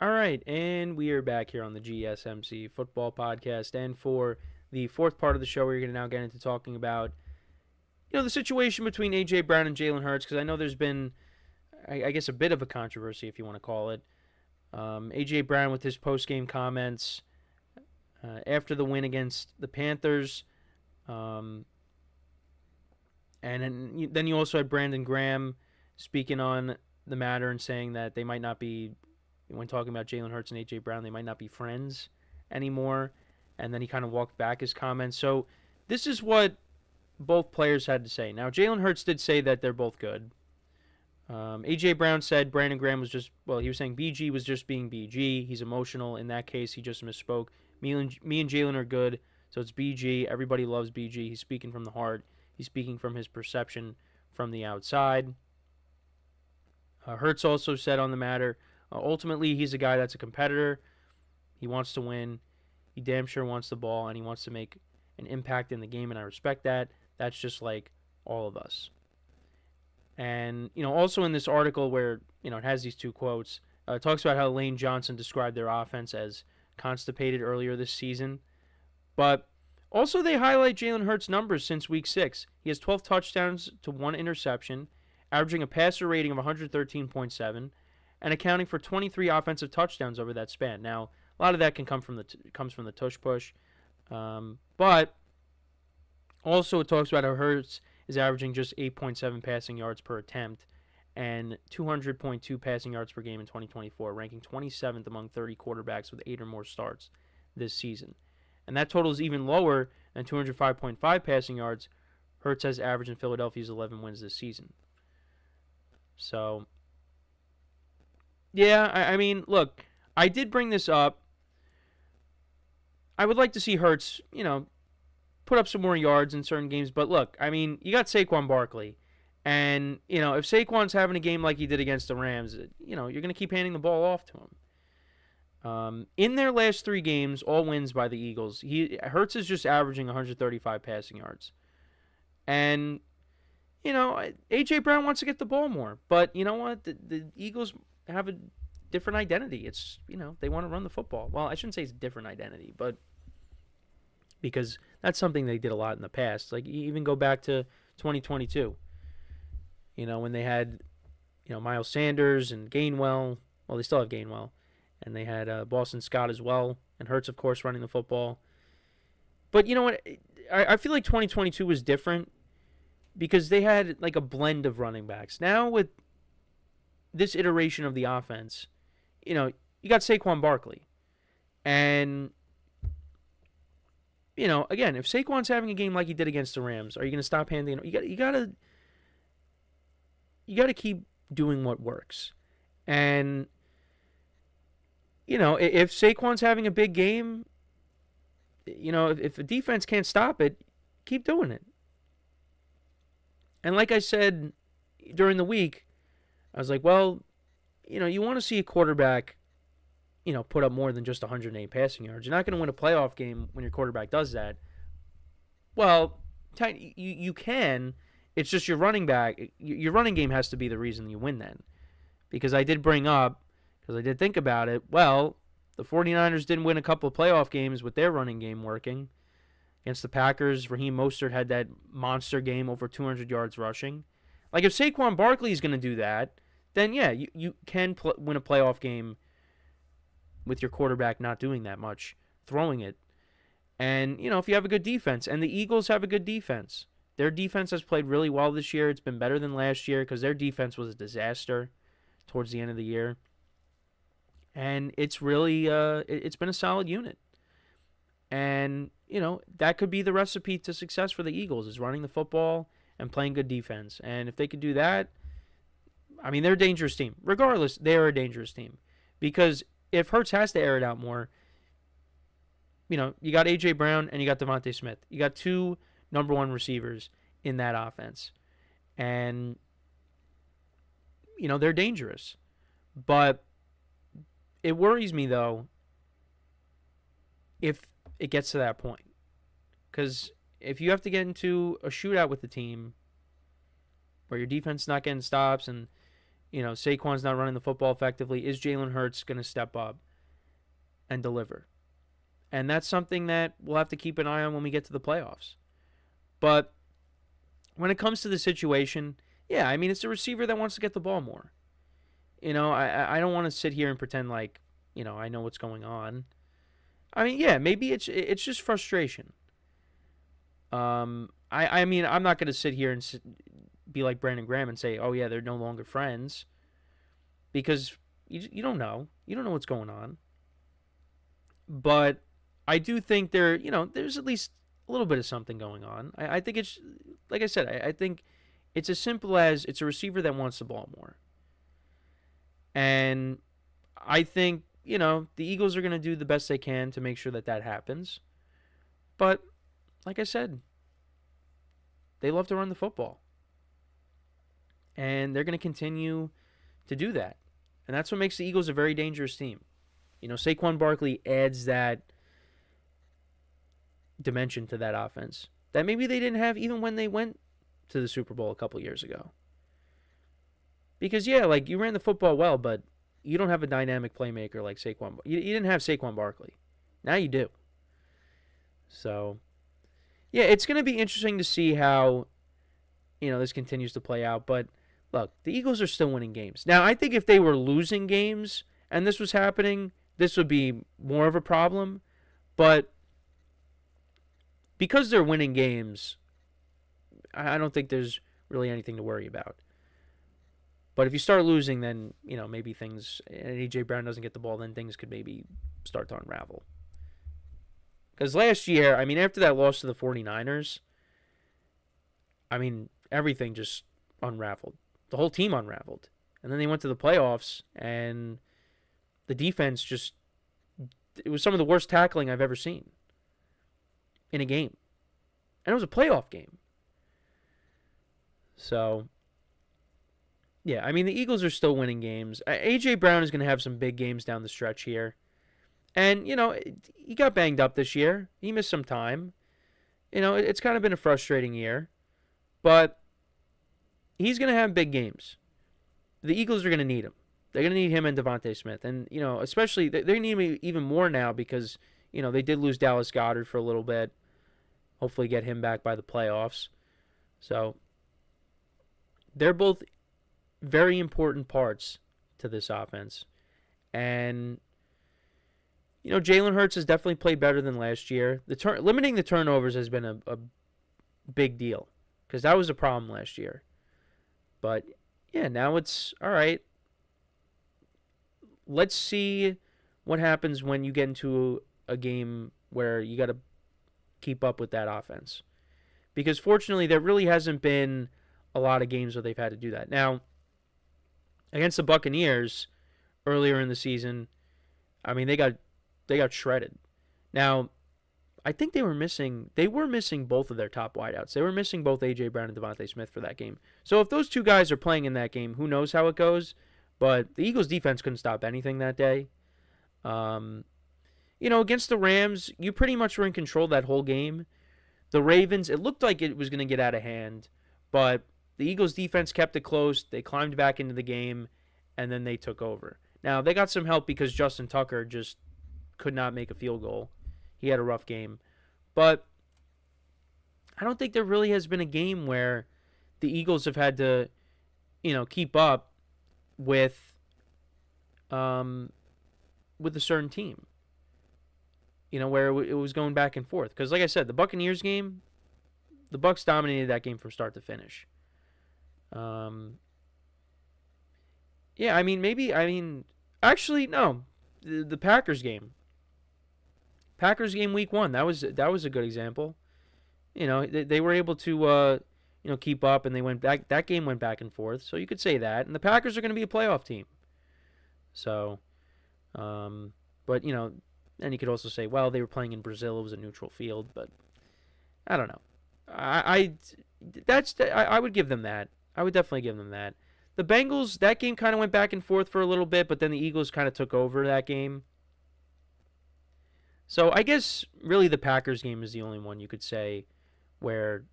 All right, and we are back here on the GSMC Football Podcast, and for the fourth part of the show, we're going to now get into talking about, the situation between A.J. Brown and Jalen Hurts, because I know there's been, I guess, a bit of a controversy, if you want to call it. A.J. Brown with his post-game comments after the win against the Panthers, and then you also had Brandon Graham speaking on the matter and saying that they might not be, when talking about Jalen Hurts and A.J. Brown, they might not be friends anymore. And then he kind of walked back his comments. So this is what both players had to say. Now, Jalen Hurts did say that they're both good. A.J. Brown said Brandon Graham was just, he was saying BG was just being BG. He's emotional. In that case, he just misspoke. Me and Jalen are good, so it's BG. Everybody loves BG. He's speaking from the heart. He's speaking from his perception from the outside. Hurts also said on the matter, ultimately, he's a guy that's a competitor. He wants to win. He damn sure wants the ball, and he wants to make an impact in the game, and I respect that. That's just like all of us. And, also in this article where, it has these two quotes, it talks about how Lane Johnson described their offense as constipated earlier this season. But also they highlight Jalen Hurts' numbers since Week 6. He has 12 touchdowns to 1 interception, averaging a passer rating of 113.7, and accounting for 23 offensive touchdowns over that span. Now, a lot of that comes from the tush push, but also it talks about how Hurts is averaging just 8.7 passing yards per attempt and 200.2 passing yards per game in 2024, ranking 27th among 30 quarterbacks with 8 or more starts this season. And that total is even lower than 205.5 passing yards Hurts has averaged in Philadelphia's 11 wins this season. So, yeah, I mean, look, I did bring this up. I would like to see Hurts, put up some more yards in certain games. But look, I mean, you got Saquon Barkley. And, if Saquon's having a game like he did against the Rams, you're going to keep handing the ball off to him. In their last 3 games, all wins by the Eagles. Hurts is just averaging 135 passing yards. And, A.J. Brown wants to get the ball more. But you know what? The Eagles have a different identity. It's, they want to run the football. Well, I shouldn't say it's a different identity, but because that's something they did a lot in the past. Like, you even go back to 2022, when they had, Miles Sanders and Gainwell. Well, they still have Gainwell. And they had Boston Scott as well. And Hurts, of course, running the football. But you know what? I feel like 2022 was different because they had like a blend of running backs. Now with this iteration of the offense, you got Saquon Barkley. And, again, if Saquon's having a game like he did against the Rams, are you going to stop handing? You got to keep doing what works. And, if Saquon's having a big game, if the defense can't stop it, keep doing it. And like I said during the week, I was like, well, you want to see a quarterback, put up more than just 108 passing yards. You're not going to win a playoff game when your quarterback does that. Well, you can. It's just your running game has to be the reason you win then. Because I did bring up, because I did think about it, well, the 49ers didn't win a couple of playoff games with their running game working. Against the Packers, Raheem Mostert had that monster game over 200 yards rushing. Like, if Saquon Barkley is going to do that, then, yeah, you can win a playoff game with your quarterback not doing that much, throwing it. And, if you have a good defense, and the Eagles have a good defense. Their defense has played really well this year. It's been better than last year because their defense was a disaster towards the end of the year. And it's really, it's been a solid unit. And, that could be the recipe to success for the Eagles is running the football and playing good defense. And if they could do that, I mean, they're a dangerous team. Regardless, they're a dangerous team. Because if Hurts has to air it out more, you got A.J. Brown and you got Devontae Smith. You got 2 number 1 receivers in that offense. And, they're dangerous. But it worries me, though, if it gets to that point. Because if you have to get into a shootout with the team where your defense is not getting stops and, Saquon's not running the football effectively, is Jalen Hurts going to step up and deliver? And that's something that we'll have to keep an eye on when we get to the playoffs. But when it comes to the situation, yeah, I mean, it's a receiver that wants to get the ball more. I don't want to sit here and pretend like, I know what's going on. I mean, yeah, maybe it's just frustration. I mean, I'm not going to sit here and be like Brandon Graham and say, oh, yeah, they're no longer friends. Because you don't know. You don't know what's going on. But I do think there's at least a little bit of something going on. I think it's, like I said, I think it's as simple as it's a receiver that wants the ball more. And I think, the Eagles are going to do the best they can to make sure that happens. But, like I said, they love to run the football. And they're going to continue to do that. And that's what makes the Eagles a very dangerous team. Saquon Barkley adds that dimension to that offense that maybe they didn't have even when they went to the Super Bowl a couple years ago. Because, yeah, like, you ran the football well, but you don't have a dynamic playmaker like Saquon. You didn't have Saquon Barkley. Now you do. So, yeah, it's going to be interesting to see how, this continues to play out. But, look, the Eagles are still winning games. Now, I think if they were losing games and this was happening, this would be more of a problem. But because they're winning games, I don't think there's really anything to worry about. But if you start losing, then, maybe things, and A.J. Brown doesn't get the ball, then things could maybe start to unravel. Because last year, I mean, after that loss to the 49ers, I mean, everything just unraveled. The whole team unraveled. And then they went to the playoffs, and the defense just, it was some of the worst tackling I've ever seen in a game. And it was a playoff game. So, yeah, I mean, the Eagles are still winning games. A.J. Brown is going to have some big games down the stretch here. And, he got banged up this year. He missed some time. It's kind of been a frustrating year. But he's going to have big games. The Eagles are going to need him. They're going to need him and Devontae Smith. And, especially, they need him even more now because, they did lose Dallas Goedert for a little bit. Hopefully get him back by the playoffs. So, they're both very important parts to this offense. And, Jalen Hurts has definitely played better than last year. Limiting the turnovers has been a big deal because that was a problem last year. But, yeah, now it's all right. Let's see what happens when you get into a game where you got to keep up with that offense. Because, fortunately, there really hasn't been a lot of games where they've had to do that. Now, against the Buccaneers earlier in the season, I mean, they got shredded. Now, I think they were missing both of their top wideouts. They were missing both A.J. Brown and Devontae Smith for that game. So if those two guys are playing in that game, who knows how it goes? But the Eagles' defense couldn't stop anything that day. Against the Rams, you pretty much were in control that whole game. The Ravens, it looked like it was going to get out of hand, but the Eagles' defense kept it close. They climbed back into the game, and then they took over. Now, they got some help because Justin Tucker just could not make a field goal. He had a rough game. But I don't think there really has been a game where the Eagles have had to, keep up with a certain team. Where it was going back and forth. Because, like I said, the Buccaneers game, the Bucs dominated that game from start to finish. Actually, no. The Packers game. Packers game week 1, that was a good example. They were able to, keep up, and they went back. That game went back and forth, so you could say that. And the Packers are going to be a playoff team. So, but, and you could also say, well, they were playing in Brazil. It was a neutral field, but I don't know. I would give them that. I would definitely give them that. The Bengals, that game kind of went back and forth for a little bit, but then the Eagles kind of took over that game. So I guess really the Packers game is the only one you could say where,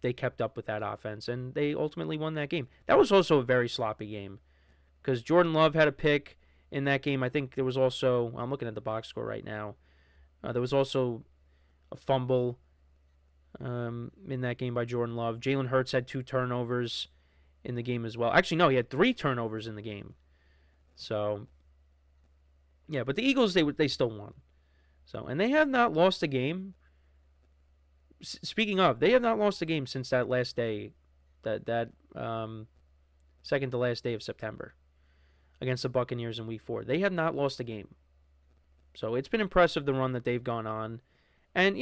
they kept up with that offense, and they ultimately won that game. That was also a very sloppy game because Jordan Love had a pick in that game. I think there was also, I'm looking at the box score right now, there was also a fumble in that game by Jordan Love. Jalen Hurts had 2 turnovers in the game as well. Actually, no, he had 3 turnovers in the game. So, yeah, but the Eagles, they still won. So, and they have not lost a game. Speaking of, they have not lost a game since that last day, that second to last day of September against the Buccaneers in Week 4. They have not lost a game. So it's been impressive the run that they've gone on. And,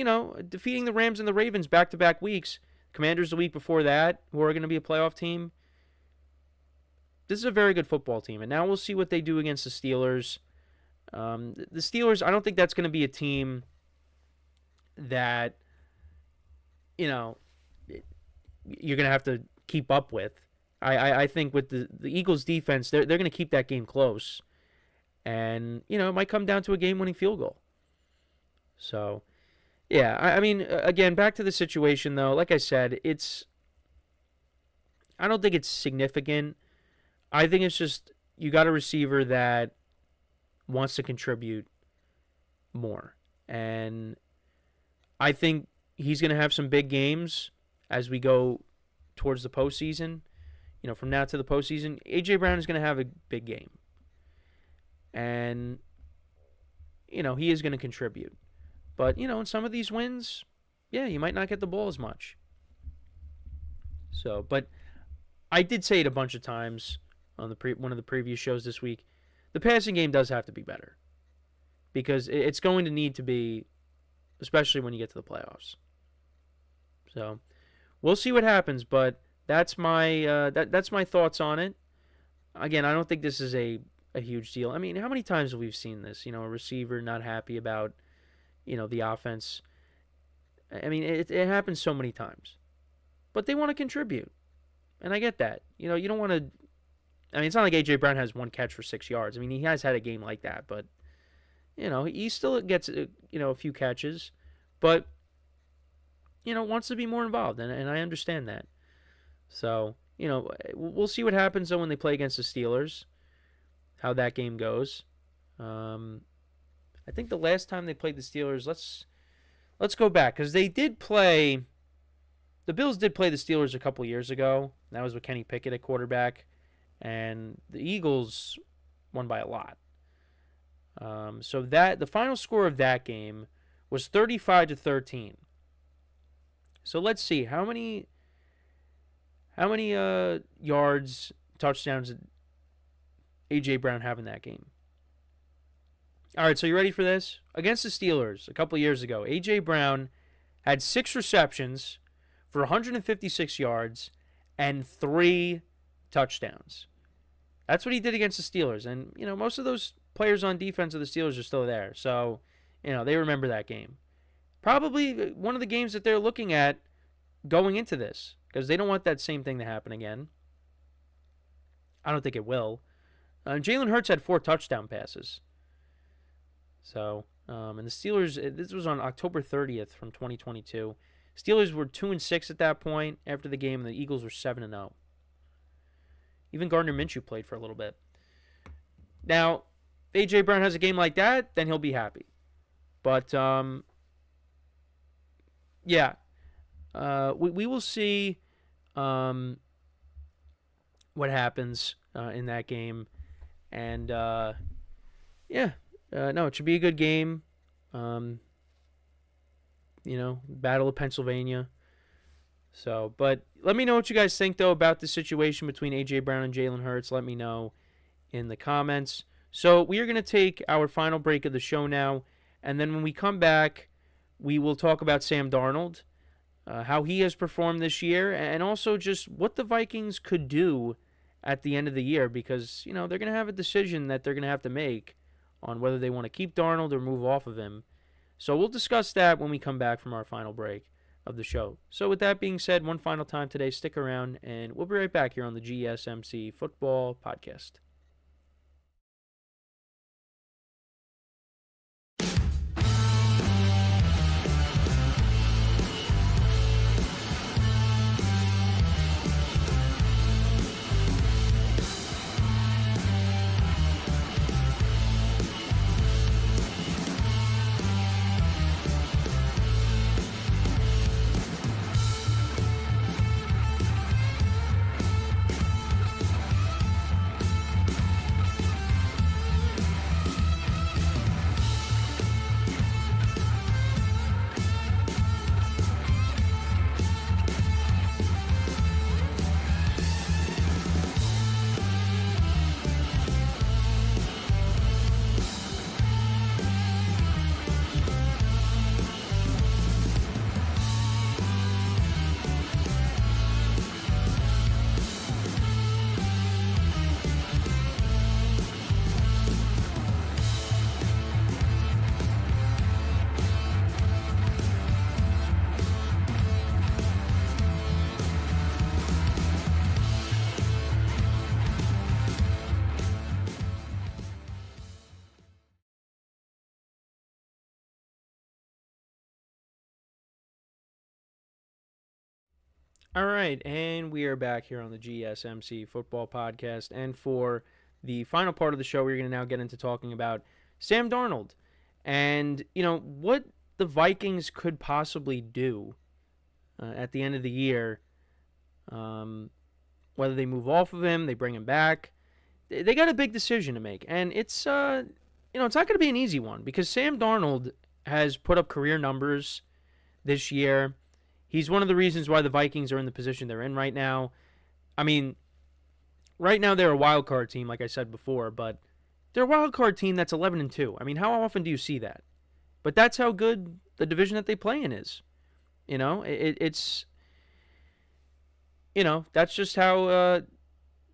defeating the Rams and the Ravens back-to-back weeks, Commanders the week before that, who are going to be a playoff team. This is a very good football team. And now we'll see what they do against the Steelers. The Steelers, I don't think that's going to be a team that, you're going to have to keep up with. I think with the Eagles' defense, they're going to keep that game close. And, it might come down to a game-winning field goal. So, yeah, again, back to the situation, though. Like I said, I don't think it's significant. I think it's just you got a receiver that wants to contribute more. And I think he's going to have some big games as we go towards the postseason. From now to the postseason, A.J. Brown is going to have a big game. And, he is going to contribute. But, in some of these wins, yeah, you might not get the ball as much. So, but I did say it a bunch of times on one of the previous shows this week. The passing game does have to be better. Because it's going to need to be, especially when you get to the playoffs. So, we'll see what happens, but that's my that's my thoughts on it. Again, I don't think this is a huge deal. I mean, how many times have we seen this? A receiver not happy about, the offense. I mean, it happens so many times. But they want to contribute. And I get that. You don't want to... I mean, it's not like A.J. Brown has 1 catch for 6 yards. I mean, he has had a game like that, but, he still gets, a few catches, but, wants to be more involved, and I understand that. So, we'll see what happens, though, when they play against the Steelers, how that game goes. I think the last time they played the Steelers, let's go back, because the Bills did play the Steelers a couple years ago. That was with Kenny Pickett at quarterback, and the Eagles won by a lot. So the final score of that game was 35-13. So let's see how many yards, touchdowns did A.J.Brown have in that game. All right, so you ready for this? Against the Steelers a couple years ago, A.J. Brown had 6 receptions for 156 yards and 3 touchdowns. That's what he did against the Steelers. And, most of those players on defense of the Steelers are still there. So, they remember that game. Probably one of the games that they're looking at going into this, because they don't want that same thing to happen again. I don't think it will. Jalen Hurts had 4 touchdown passes. So, and the Steelers, this was on October 30th from 2022. Steelers were 2-6 at that point after the game, and the Eagles were 7-0. Even Gardner Minshew played for a little bit. Now, if A.J. Brown has a game like that, then he'll be happy. But, yeah. We will see what happens in that game. And, yeah. No, it should be a good game. Battle of Pennsylvania. So, but let me know what you guys think, though, about the situation between A.J. Brown and Jalen Hurts. Let me know in the comments. So, we are going to take our final break of the show now. And then when we come back, we will talk about Sam Darnold, how he has performed this year, and also just what the Vikings could do at the end of the year, because, they're going to have a decision that they're going to have to make on whether they want to keep Darnold or move off of him. So we'll discuss that when we come back from our final break of the show. So with that being said, one final time today, stick around, and we'll be right back here on the GSMC Football Podcast. All right, and we are back here on the GSMC Football Podcast. And for the final part of the show, we're going to now get into talking about Sam Darnold and, what the Vikings could possibly do at the end of the year. Whether they move off of him, they bring him back. They got a big decision to make. And it's not going to be an easy one, because Sam Darnold has put up career numbers this year. He's one of the reasons why the Vikings are in the position they're in right now. I mean, right now they're a wild card team, like I said before, but they're a wild card team that's 11-2. I mean, how often do you see that? But that's how good the division that they play in is. It's that's just how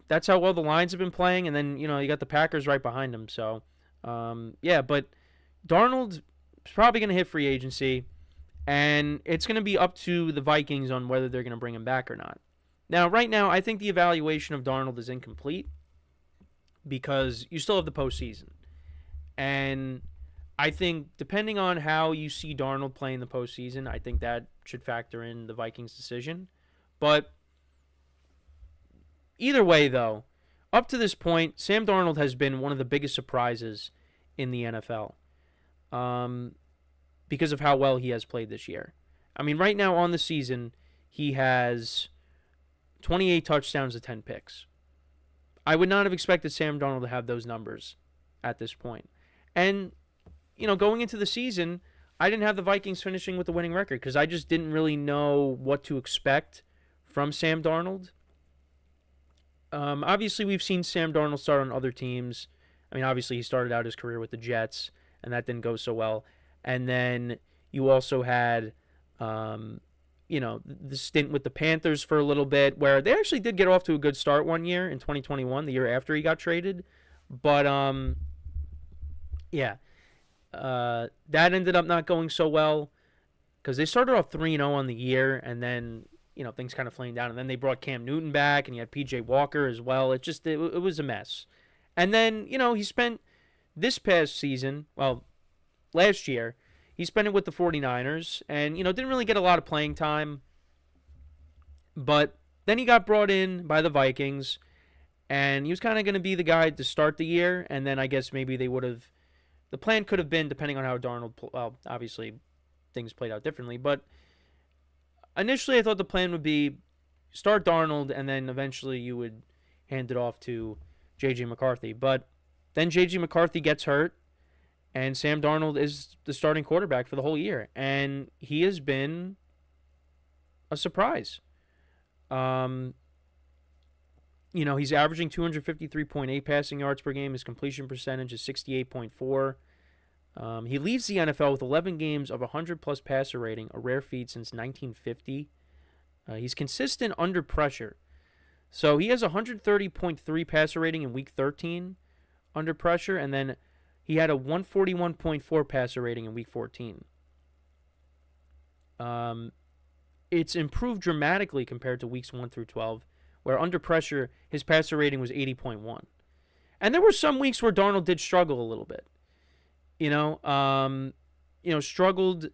that's how well the Lions have been playing, and then you got the Packers right behind them. So but Darnold is probably going to hit free agency. And it's going to be up to the Vikings on whether they're going to bring him back or not. Now, right now, I think the evaluation of Darnold is incomplete because you still have the postseason. And I think depending on how you see Darnold play in the postseason, I think that should factor in the Vikings' decision. But either way, though, up to this point, Sam Darnold has been one of the biggest surprises in the NFL because of how well he has played this year. I mean, right now on the season, he has 28 touchdowns to 10 picks. I would not have expected Sam Darnold to have those numbers at this point. And, going into the season, I didn't have the Vikings finishing with the winning record because I just didn't really know what to expect from Sam Darnold. Obviously, we've seen Sam Darnold start on other teams. I mean, obviously, he started out his career with the Jets, and that didn't go so well. And then you also had, the stint with the Panthers for a little bit, where they actually did get off to a good start one year in 2021, the year after he got traded. But, that ended up not going so well because they started off 3-0 on the year, and then things kind of flamed down, and then they brought Cam Newton back, and you had P.J. Walker as well. It was a mess. And then, he spent this past season, last year, he spent it with the 49ers, and, didn't really get a lot of playing time. But then he got brought in by the Vikings, and he was kind of going to be the guy to start the year, and then I guess maybe they would have, the plan could have been, depending on how Darnold, obviously things played out differently, but initially, I thought the plan would be start Darnold, and then eventually you would hand it off to J.J. McCarthy. But then J.J. McCarthy gets hurt, and Sam Darnold is the starting quarterback for the whole year. And he has been a surprise. He's averaging 253.8 passing yards per game. His completion percentage is 68.4. He leads the NFL with 11 games of 100-plus passer rating, a rare feat since 1950. He's consistent under pressure. So he has 130.3 passer rating in Week 13 under pressure, and then he had a 141.4 passer rating in Week 14. It's improved dramatically compared to Weeks 1 through 12, where under pressure, his passer rating was 80.1. And there were some weeks where Darnold did struggle a little bit. Struggled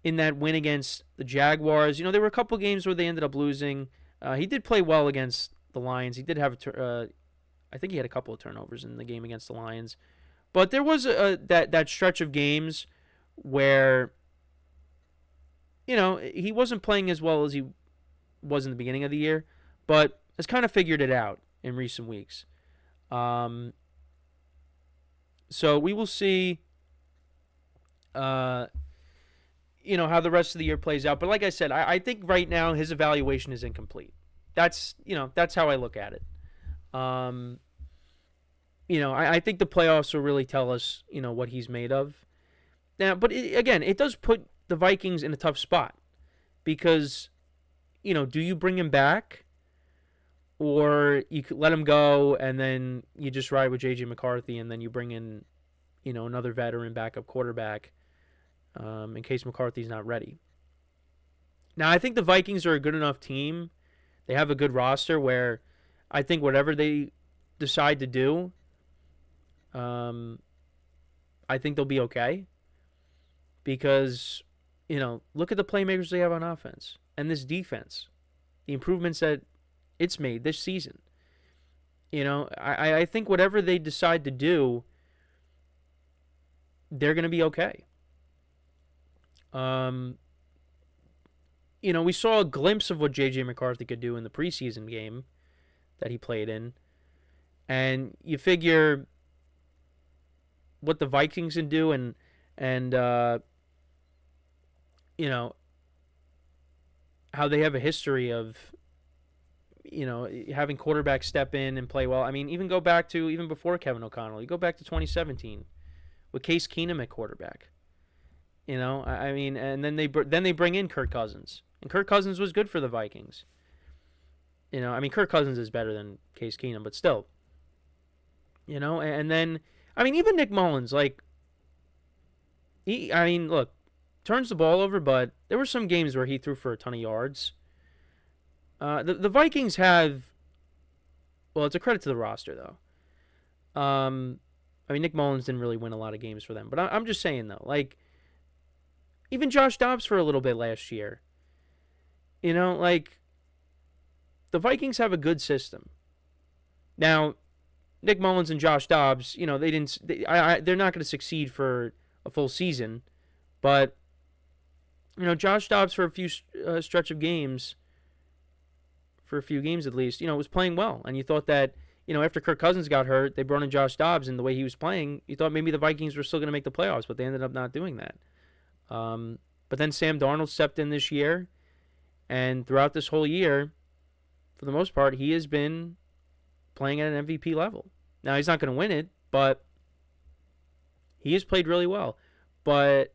in that win against the Jaguars. There were a couple games where they ended up losing. He did play well against the Lions. He did have I think he had a couple of turnovers in the game against the Lions. But there was that stretch of games where, he wasn't playing as well as he was in the beginning of the year, but has kind of figured it out in recent weeks. So we will see how the rest of the year plays out. But like I said, I think right now his evaluation is incomplete. That's how I look at it. I think the playoffs will really tell us, what he's made of. Now, but it does put the Vikings in a tough spot because, do you bring him back or you could let him go and then you just ride with J.J. McCarthy and then you bring in, another veteran backup quarterback in case McCarthy's not ready. Now, I think the Vikings are a good enough team. They have a good roster where I think whatever they decide to do, I think they'll be okay. Because, look at the playmakers they have on offense and this defense. The improvements that it's made this season. I think whatever they decide to do, they're going to be okay. We saw a glimpse of what J.J. McCarthy could do in the preseason game that he played in. And you figure what the Vikings can do and how they have a history of, having quarterbacks step in and play well. I mean, even before Kevin O'Connell, you go back to 2017 with Case Keenum at quarterback. And then they bring in Kirk Cousins. And Kirk Cousins was good for the Vikings. Kirk Cousins is better than Case Keenum, but still. And then, even Nick Mullins, look, turns the ball over, but there were some games where he threw for a ton of yards. The Vikings have, it's a credit to the roster, though. I mean, Nick Mullins didn't really win a lot of games for them. But I'm just saying, though, like, even Josh Dobbs for a little bit last year. You know, like, the Vikings have a good system. Now, Nick Mullins and Josh Dobbs, you know, they're not going to succeed for a full season. But, you know, Josh Dobbs for a few stretch of games, for a few games at least, you know, was playing well. And you thought that, you know, after Kirk Cousins got hurt, they brought in Josh Dobbs, and the way he was playing, you thought maybe the Vikings were still going to make the playoffs, but they ended up not doing that. But then Sam Darnold stepped in this year, and throughout this whole year, for the most part, he has been playing at an MVP level. Now, he's not going to win it, but he has played really well. But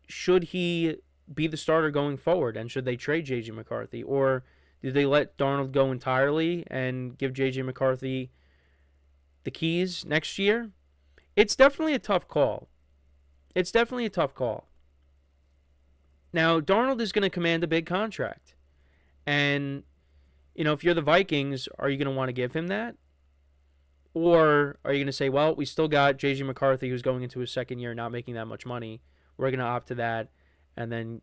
should he be the starter going forward, and should they trade J.J. McCarthy? Or do they let Darnold go entirely and give J.J. McCarthy the keys next year? It's definitely a tough call. It's definitely a tough call. Now, Darnold is going to command a big contract. And, you know, if you're the Vikings, are you going to want to give him that? Or are you going to say, well, we still got J.J. McCarthy, who's going into his second year, not making that much money. We're going to opt to that and then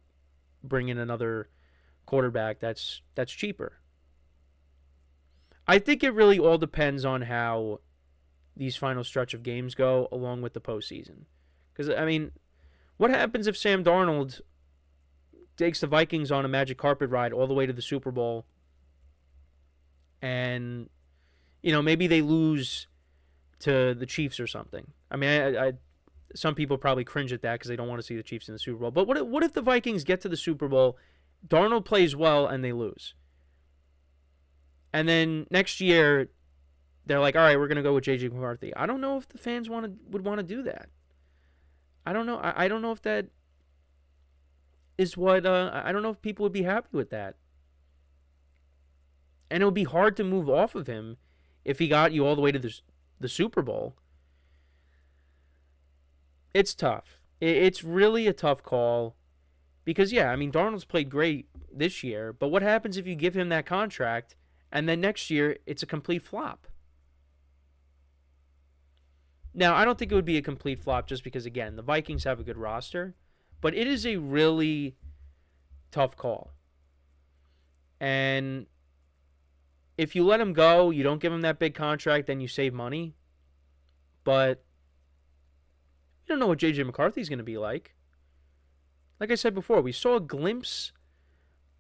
bring in another quarterback that's cheaper. I think it really all depends on how these final stretch of games go along with the postseason. Because, I mean, what happens if Sam Darnold takes the Vikings on a magic carpet ride all the way to the Super Bowl and, you know, maybe they lose to the Chiefs or something? I mean, I some people probably cringe at that because they don't want to see the Chiefs in the Super Bowl. But what if the Vikings get to the Super Bowl, Darnold plays well, and they lose? And then next year, they're like, all right, we're going to go with J.J. McCarthy. I don't know if the fans would want to do that. I don't know. I don't know if that is what... I don't know if people would be happy with that. And it would be hard to move off of him if he got you all the way to the Super Bowl. It's tough. It's really a tough call. Because, yeah, I mean, Darnold's played great this year. But what happens if you give him that contract and then next year it's a complete flop? Now, I don't think it would be a complete flop just because, again, the Vikings have a good roster. But it is a really tough call. And if you let him go, you don't give him that big contract, then you save money. But you don't know what J.J. McCarthy's going to be like. Like I said before, we saw a glimpse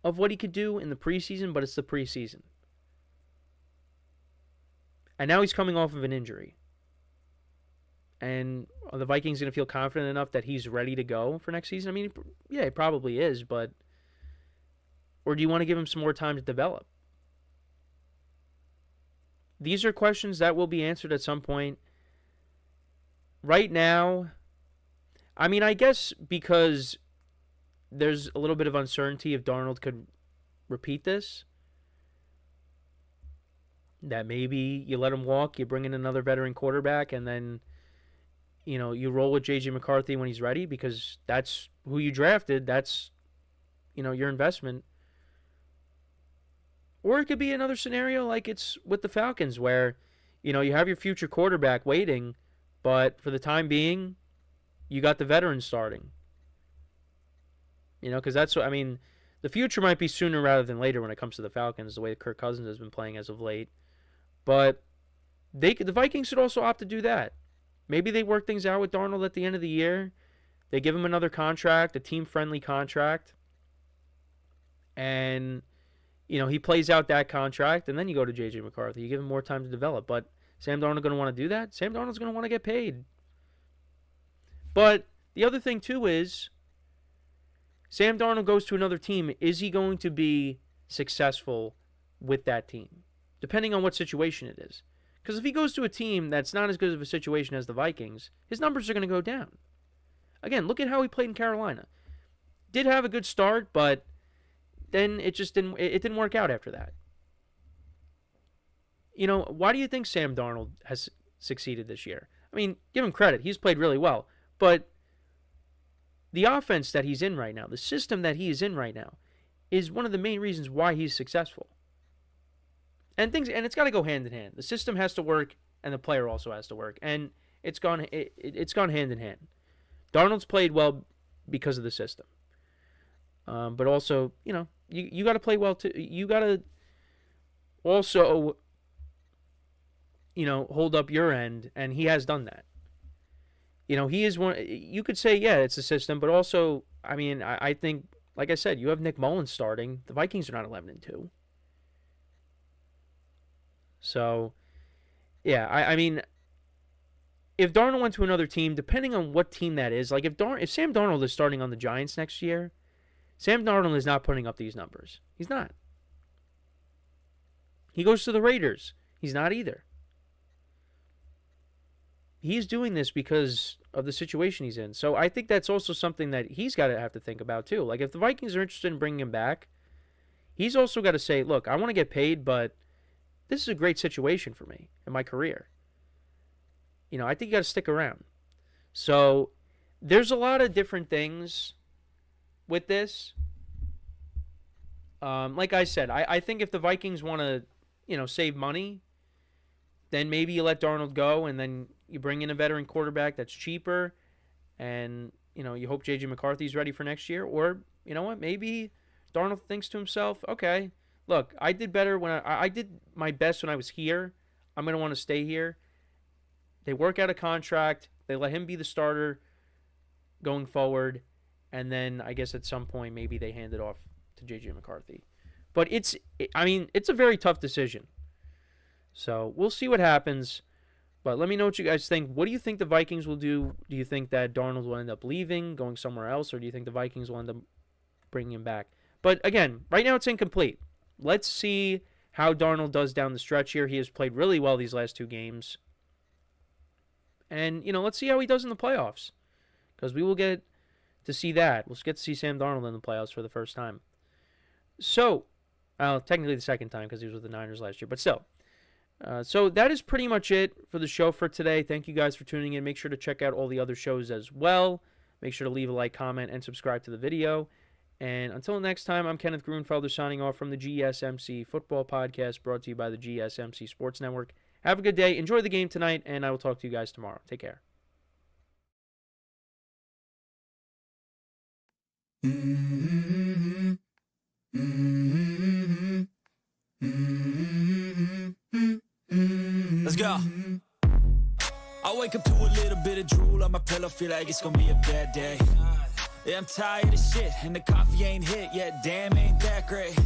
of what he could do in the preseason, but it's the preseason. And now he's coming off of an injury. And are the Vikings going to feel confident enough that he's ready to go for next season? I mean, yeah, he probably is, but... Or do you want to give him some more time to develop? These are questions that will be answered at some point. Right now, I mean, I guess because there's a little bit of uncertainty if Darnold could repeat this, that maybe you let him walk, you bring in another veteran quarterback, and then, you know, you roll with J.J. McCarthy when he's ready because that's who you drafted. That's, you know, your investment. Or it could be another scenario like it's with the Falcons where, you know, you have your future quarterback waiting, but for the time being, you got the veteran starting. You know, because that's what, I mean, the future might be sooner rather than later when it comes to the Falcons, the way Kirk Cousins has been playing as of late. But the Vikings should also opt to do that. Maybe they work things out with Darnold at the end of the year. They give him another contract, a team-friendly contract. And, you know, he plays out that contract, and then you go to J.J. McCarthy. You give him more time to develop. But Sam Darnold going to want to do that? Sam Darnold's going to want to get paid. But the other thing, too, is Sam Darnold goes to another team. Is he going to be successful with that team? Depending on what situation it is. Because if he goes to a team that's not as good of a situation as the Vikings, his numbers are going to go down. Again, look at how he played in Carolina. Did have a good start, but then it didn't work out after that. You know, why do you think Sam Darnold has succeeded this year? I mean, give him credit. He's played really well. But the offense that he's in right now, the system that he is in right now, is one of the main reasons why he's successful. And it's got to go hand in hand. The system has to work and the player also has to work. And it's gone hand in hand. Darnold's played well because of the system. But also, you got to play well too. You got to also, hold up your end, and he has done that. He is one. You could say, yeah, it's a system, but also, I think, like I said, you have Nick Mullins starting. The Vikings are not 11-2. So, yeah, I mean, if Darnold went to another team, depending on what team that is, like if Sam Darnold is starting on the Giants next year, Sam Darnold is not putting up these numbers. He's not. He goes to the Raiders. He's not either. He's doing this because of the situation he's in. So I think that's also something that he's got to have to think about too. Like if the Vikings are interested in bringing him back, he's also got to say, look, I want to get paid, but this is a great situation for me in my career. I think you got to stick around. So there's a lot of different things with this. Like I said, I think if the Vikings want to, save money, then maybe you let Darnold go and then you bring in a veteran quarterback that's cheaper and, you hope J.J. McCarthy's ready for next year. Or, you know what, maybe Darnold thinks to himself, okay, look, I did better when I did my best when I was here. I'm going to want to stay here. They work out a contract. They let him be the starter going forward. And then I guess at some point maybe they hand it off to J.J. McCarthy. But it's a very tough decision. So we'll see what happens. But let me know what you guys think. What do you think the Vikings will do? Do you think that Darnold will end up leaving, going somewhere else? Or do you think the Vikings will end up bringing him back? But again, right now it's incomplete. Let's see how Darnold does down the stretch here. He has played really well these last 2 games. And, let's see how he does in the playoffs. Because we will get to see that. We'll get to see Sam Darnold in the playoffs for the first time. So, technically the second time because he was with the Niners last year. But still. So that is pretty much it for the show for today. Thank you guys for tuning in. Make sure to check out all the other shows as well. Make sure to leave a like, comment, and subscribe to the video. And until next time, I'm Kenneth Grunfelder signing off from the GSMC Football Podcast brought to you by the GSMC Sports Network. Have a good day. Enjoy the game tonight, and I will talk to you guys tomorrow. Take care. Let's go. I wake up to a little bit of drool on my pillow, feel like it's gonna be a bad day. Yeah, I'm tired of shit, and the coffee ain't hit yet, damn, ain't that great.